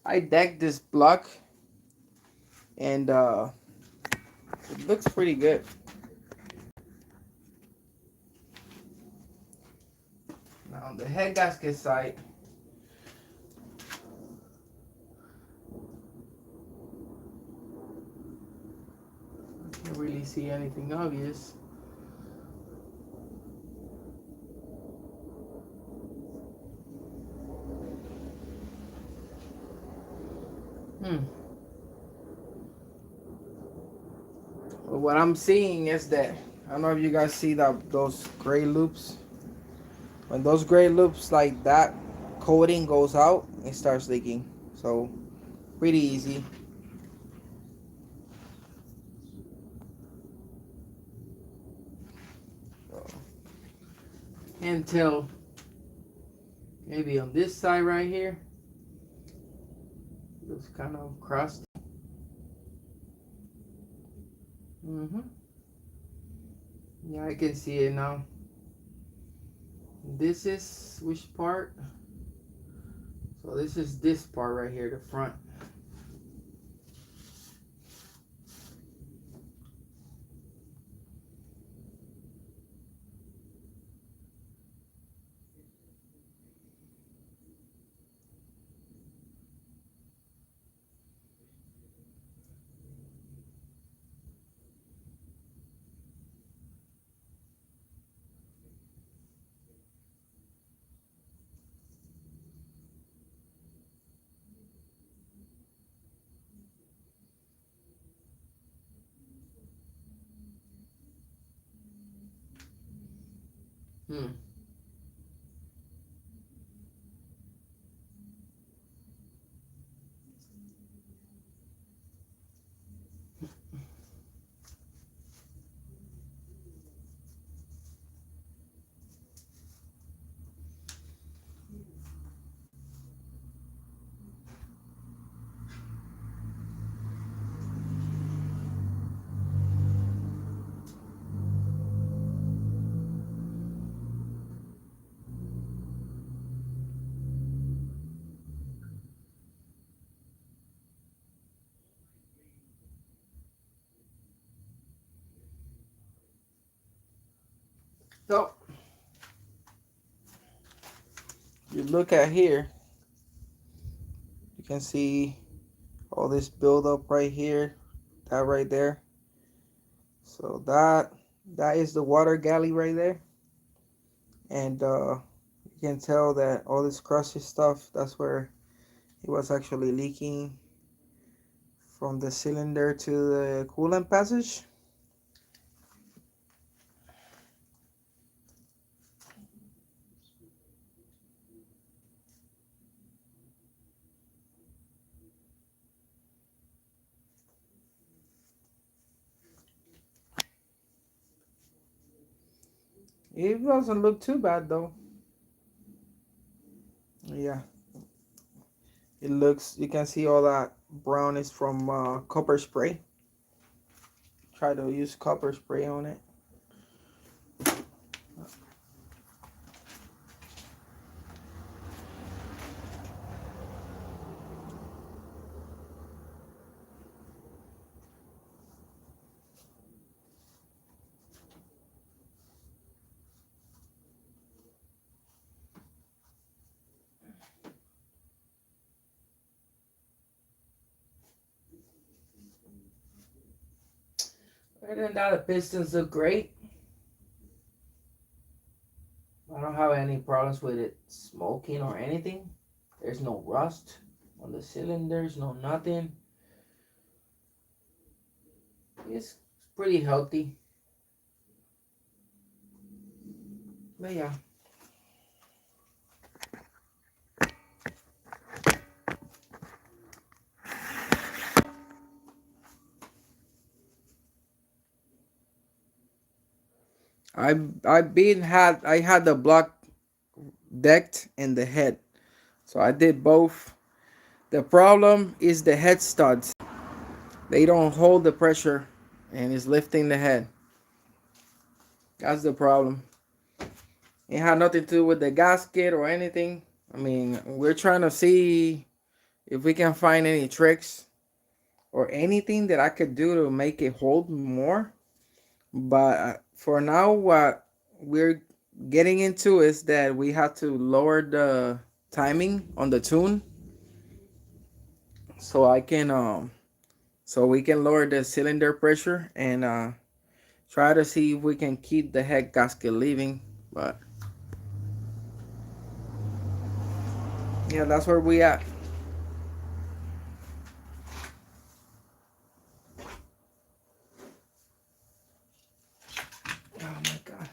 I decked this block and it looks pretty good. Now on the head gasket side, I can't really see anything obvious. But what I'm seeing is that I don't know if you guys see that those gray loops. When those gray loops like that coating goes out, it starts leaking. So pretty easy. So, until maybe on this side right here, looks kind of crusty. Yeah, I can see it now. This is which part? So this is this part right here, the front. Hmm. So you look at here, you can see all this buildup right here, that right there. So that is the water galley right there, and you can tell that all this crusty stuff, that's where it was actually leaking from the cylinder to the coolant passage. It doesn't look too bad though. Yeah, it looks, you can see all that brown is from copper spray. Try to use copper spray on it. Other than that, the pistons look great. I don't have any problems with it smoking or anything. There's no rust on the cylinders, no nothing. It's pretty healthy. But yeah. I had the block decked in the head. So I did both. The problem is the head studs. They don't hold the pressure and it's lifting the head. That's the problem. It had nothing to do with the gasket or anything. I mean, we're trying to see if we can find any tricks or anything that I could do to make it hold more. But for now, what we're getting into is that we have to lower the timing on the tune so I can so we can lower the cylinder pressure and try to see if we can keep the head gasket leaving. But yeah, that's where we at. Oh my god.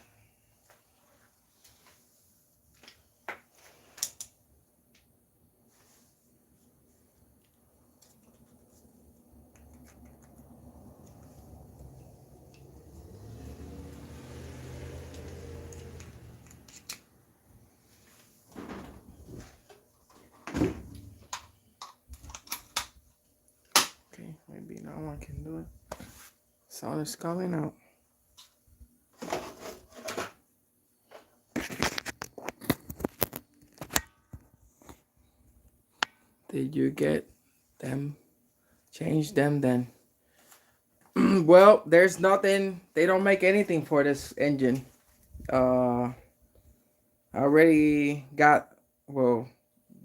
Okay, maybe now I can do it. Sound is coming out. Did you get them? Change them then. Well, there's nothing. They don't make anything for this engine. I already got, well,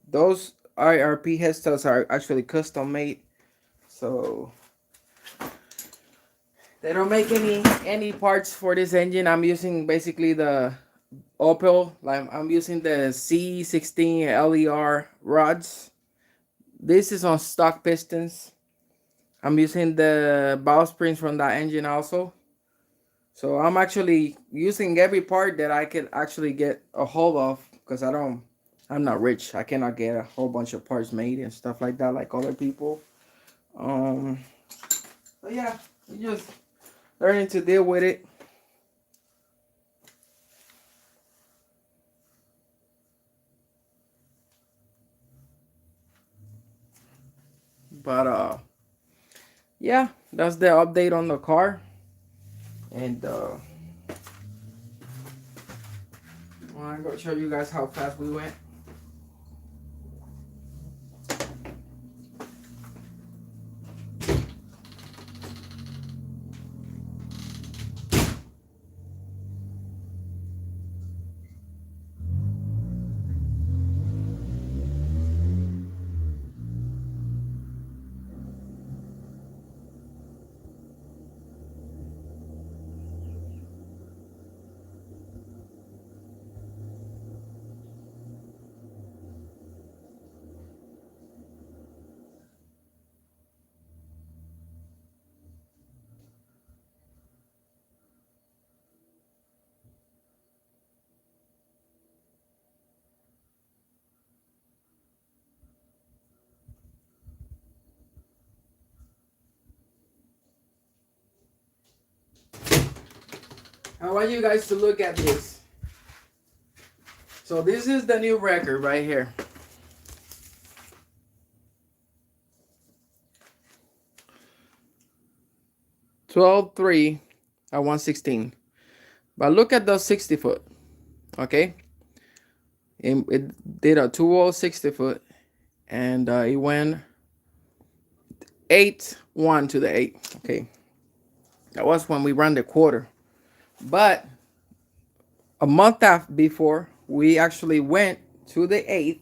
those IRP head studs are actually custom made. So they don't make any parts for this engine. I'm using basically the Opel. Like I'm using the C16 LER rods. This is on stock pistons. I'm using the valve springs from that engine also. So I'm actually using every part that I could actually get a hold of because I'm not rich. I cannot get a whole bunch of parts made and stuff like that like other people. Um, but yeah, you just learning to deal with it. But yeah, that's the update on the car. And I'm gonna show you guys how fast we went. I want you guys to look at this. So this is the new record right here. 12.3 at 116. But look at the 60 foot. Okay. It did a 2.0 60 foot. And it went 8.1 to the 8. Okay. That was when we ran the quarter. But a month after before, we actually went to the 8th.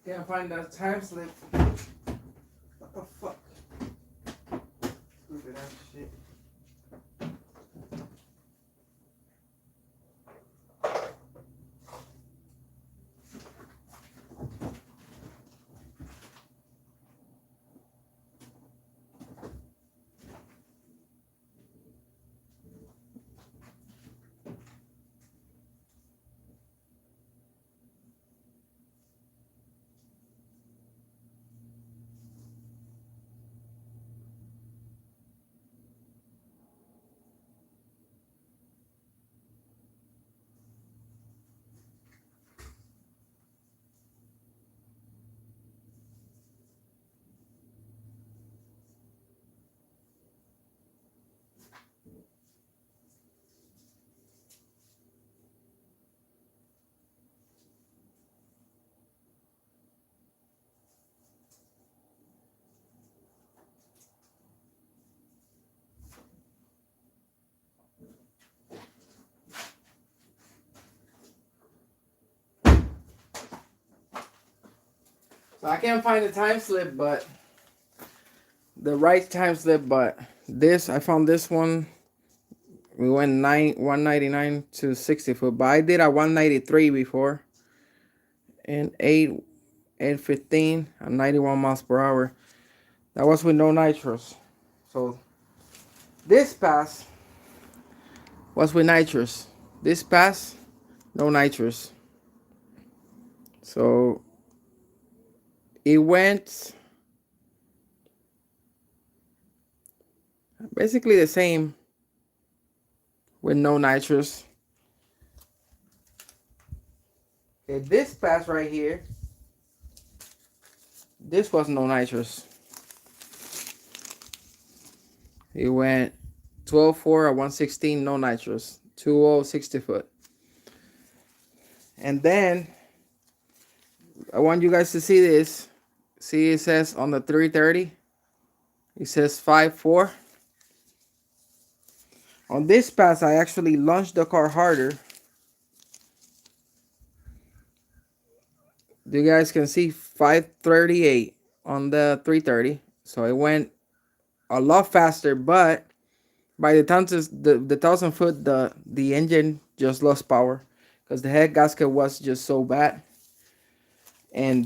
Can't find that time slip. What the fuck? Look at that shit. So I can't find the time slip, but the right time slip, but this I found this one. We went 199 to 60 foot, but I did a 193 before, and 815 and 91 miles per hour. That was with no nitrous. So this pass was with nitrous. This pass, no nitrous. So it went basically the same with no nitrous. Okay, this pass right here, this was no nitrous. It went 12.4 at 116, no nitrous, 2.0 60 foot. And then I want you guys to see this. See, it says on the 330, it says 5.4. On this pass, I actually launched the car harder. You guys can see 538 on the 330. So it went a lot faster, but by the time the 1,000 foot, the engine just lost power because the head gasket was just so bad. And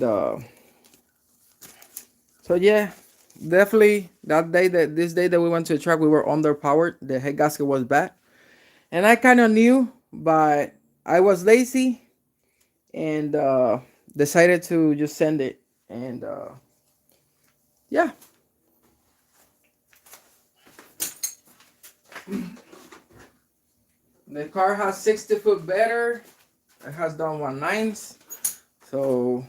so yeah, definitely this day that we went to the track, we were underpowered. The head gasket was bad, and I kind of knew, but I was lazy and decided to just send it. And yeah. The car has 60 foot better. It has done 1.9s. So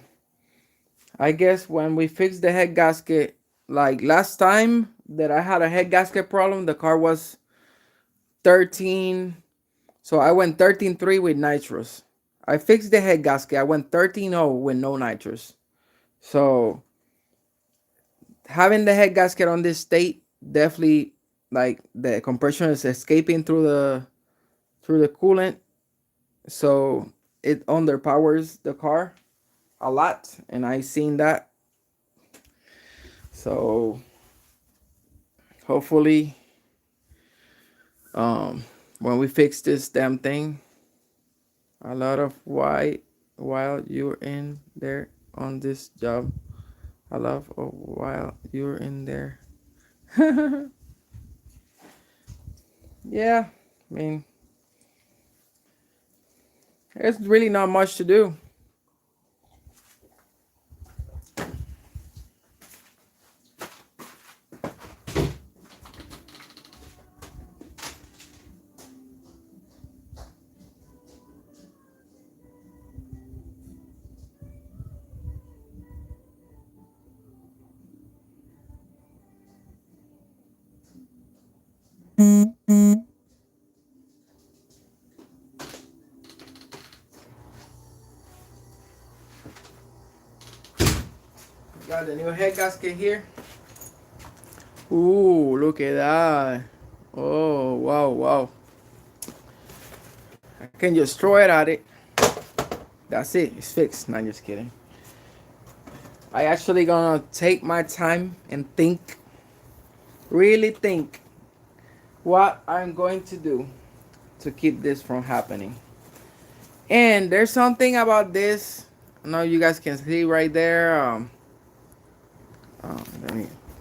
I guess when we fixed the head gasket, like last time that I had a head gasket problem, the car was 13. So I went 13.3 with nitrous. I fixed the head gasket. I went 13.0 with no nitrous. So having the head gasket on this state, definitely like the compression is escaping through the coolant. So it underpowers the car a lot, and I seen that. So hopefully when we fix this damn thing. A lot of why while you're in there on this job. A lot of while you're in there. Yeah, I mean, there's really not much to do. Got the new head gasket here. Ooh, look at that. Oh, wow, wow. I can just throw it at it. That's it. It's fixed. Not just kidding. I actually gonna take my time and think, really think what I'm going to do to keep this from happening. And there's something about this. I know you guys can see right there. Oh,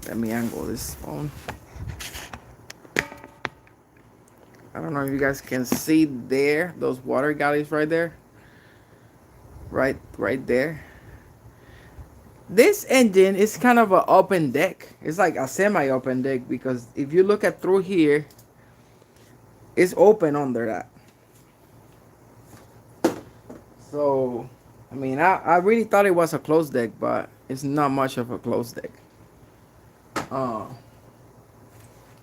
let me angle this phone. I don't know if you guys can see there those water galleys right there. Right there. This engine is kind of an open deck. It's like a semi-open deck because if you look at through here, it's open under that. So, I mean, I really thought it was a closed deck, but it's not much of a closed deck. Uh,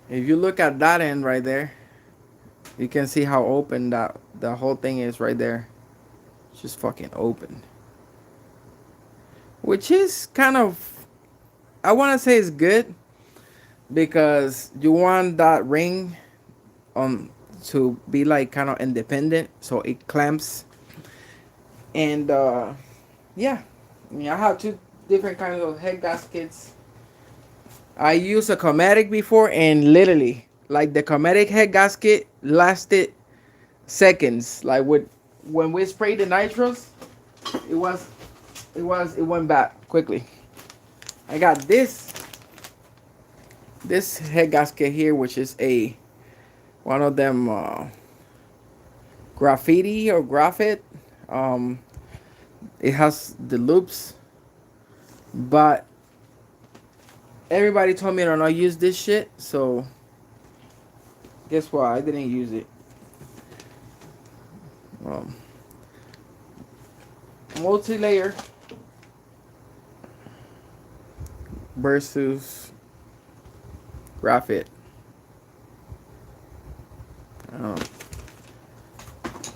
if you look at that end right there, you can see how open that the whole thing is right there. It's just fucking open. Which is kind of, I want to say it's good because you want that ring to be like kind of independent so it clamps. And yeah, I mean, I have two different kinds of head gaskets. I used a Cometic before, and literally, like the Cometic head gasket lasted seconds. Like when we sprayed the nitros, it it went bad quickly. I got this head gasket here, which is a one of them graffiti or graphite. Um, it has the loops, but everybody told me to not use this shit, so guess what? I didn't use it. Um, Multi-layer versus graphite. Um,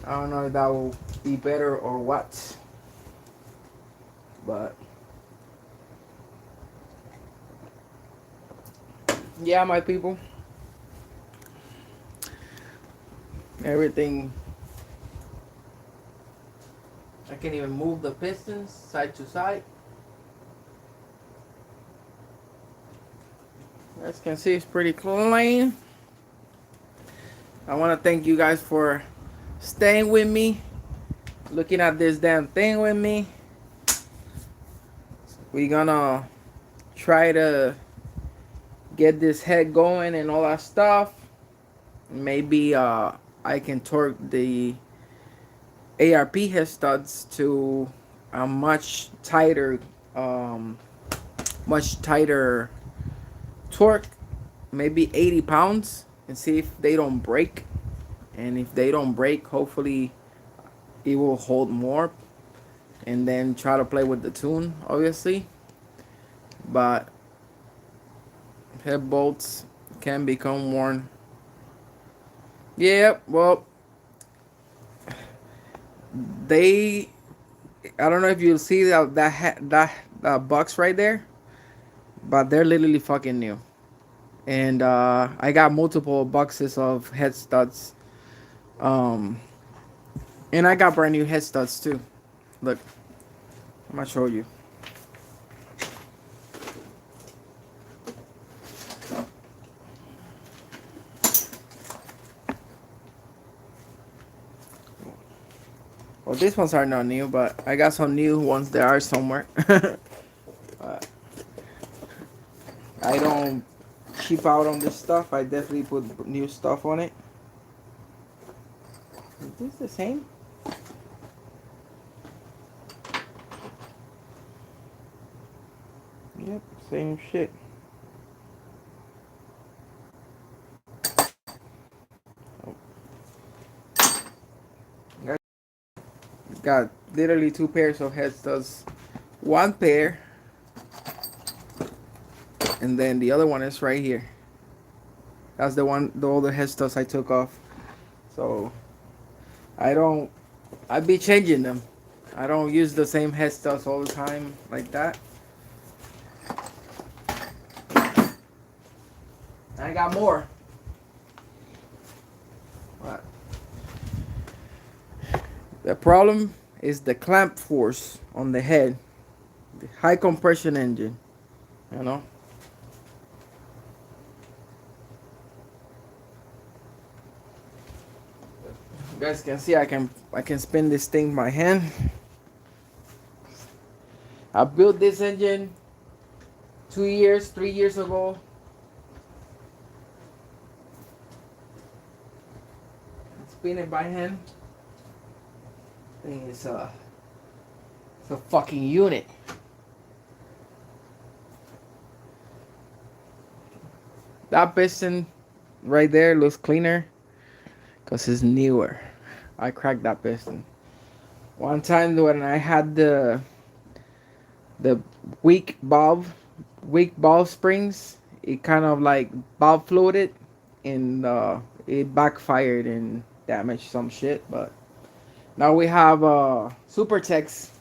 I don't know if that will be better or what, but yeah, my people, everything. I can even move the pistons side to side. As you can see, it's pretty clean. I want to thank you guys for staying with me, looking at this damn thing with me. We're gonna try to get this head going and all that stuff. Maybe I can torque the ARP head studs to a um, much tighter torque, maybe 80 pounds, and see if they don't break. And if they don't break, hopefully it will hold more. And then try to play with the tune, obviously. But head bolts can become worn. Yeah, well, they. I don't know if you'll see that box right there, but they're literally fucking new. And I got multiple boxes of head studs. Um, and I got brand new head studs too. Look, I'm gonna show you. Well, these ones are not new, but I got some new ones that are somewhere. I don't cheap out on this stuff. I definitely put new stuff on it. Is this the same? Yep, same shit. Got literally two pairs of head studs. One pair, and then the other one is right here. That's the one, the older head studs I took off. So I be changing them. I don't use the same head studs all the time like that. I got more. But the problem is the clamp force on the head. The high compression engine. You know? You guys can see I can spin this thing by hand. I built this engine 2 years, 3 years ago. Spin it by hand. Thing is it's a fucking unit. That piston right there looks cleaner because it's newer. I cracked that piston. One time when I had the weak valve springs, it kind of like valve floated and it backfired and damaged some shit. But now we have Super Tex.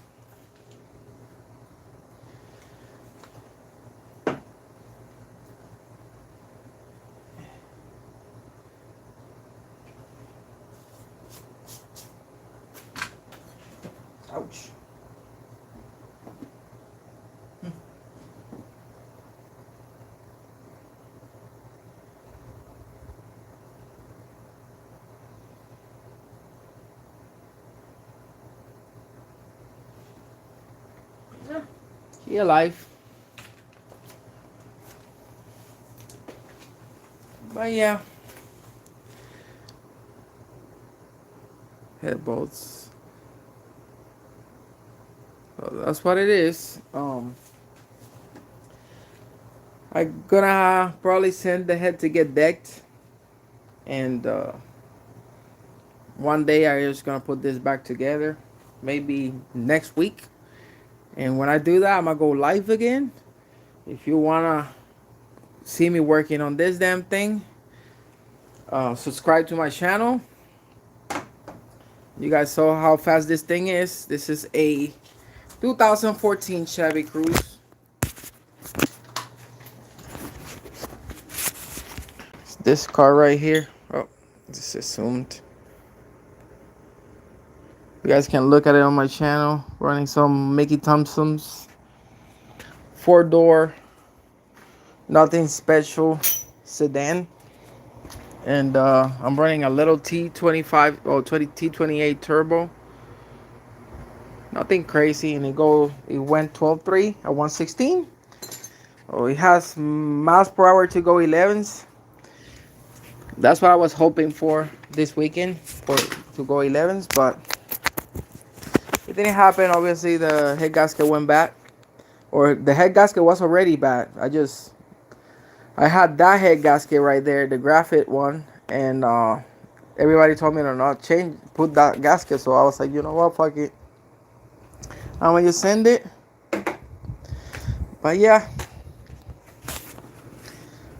Ouch. He alive. But yeah. Head bolts. So that's what it is. I'm gonna probably send the head to get decked. And one day I'm just gonna put this back together. Maybe next week. And when I do that, I'm gonna go live again. If you wanna see me working on this damn thing, subscribe to my channel. You guys saw how fast this thing is. This is a 2014 Chevy Cruze. It's this car right here. Oh, this is zoomed. You guys can look at it on my channel. Running some Mickey Thompsons. 4-door. Nothing special. Sedan. And I'm running a little T25 or T28 turbo. Nothing crazy, and it went 12.3 at 116. Oh, it has miles per hour to go 11s. That's what I was hoping for this weekend, to go 11s, but it didn't happen. Obviously, the head gasket went bad, or the head gasket was already bad. I had that head gasket right there, the graphite one, and everybody told me to not put that gasket. So I was like, you know what, fuck it. I'm gonna just send it. But yeah,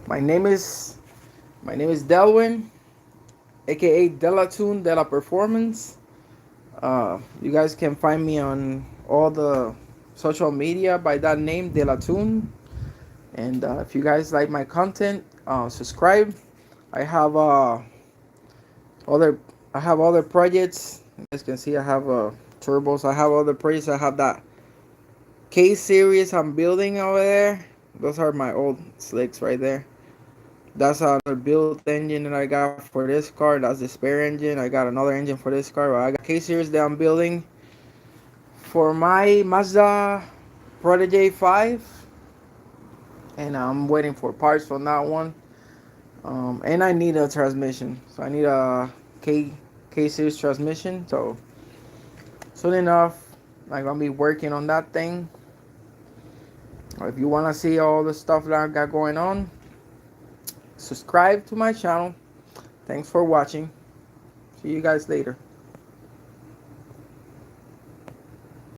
my name is Delwin, aka Delatune de la Performance. You guys can find me on all the social media by that name, Delatune. And if you guys like my content, subscribe. I have other projects. You guys can see I have turbos. I have other projects. I have that K series I'm building over there. Those are my old slicks right there. That's another built engine that I got for this car. That's the spare engine. I got another engine for this car. I got K-series that I'm building for my Mazda Protege 5, and I'm waiting for parts on that one. And I need a transmission, so I need a K-series transmission. So soon enough, I'm gonna be working on that thing. If you wanna see all the stuff that I got going on, subscribe to my channel. Thanks for watching. See you guys later.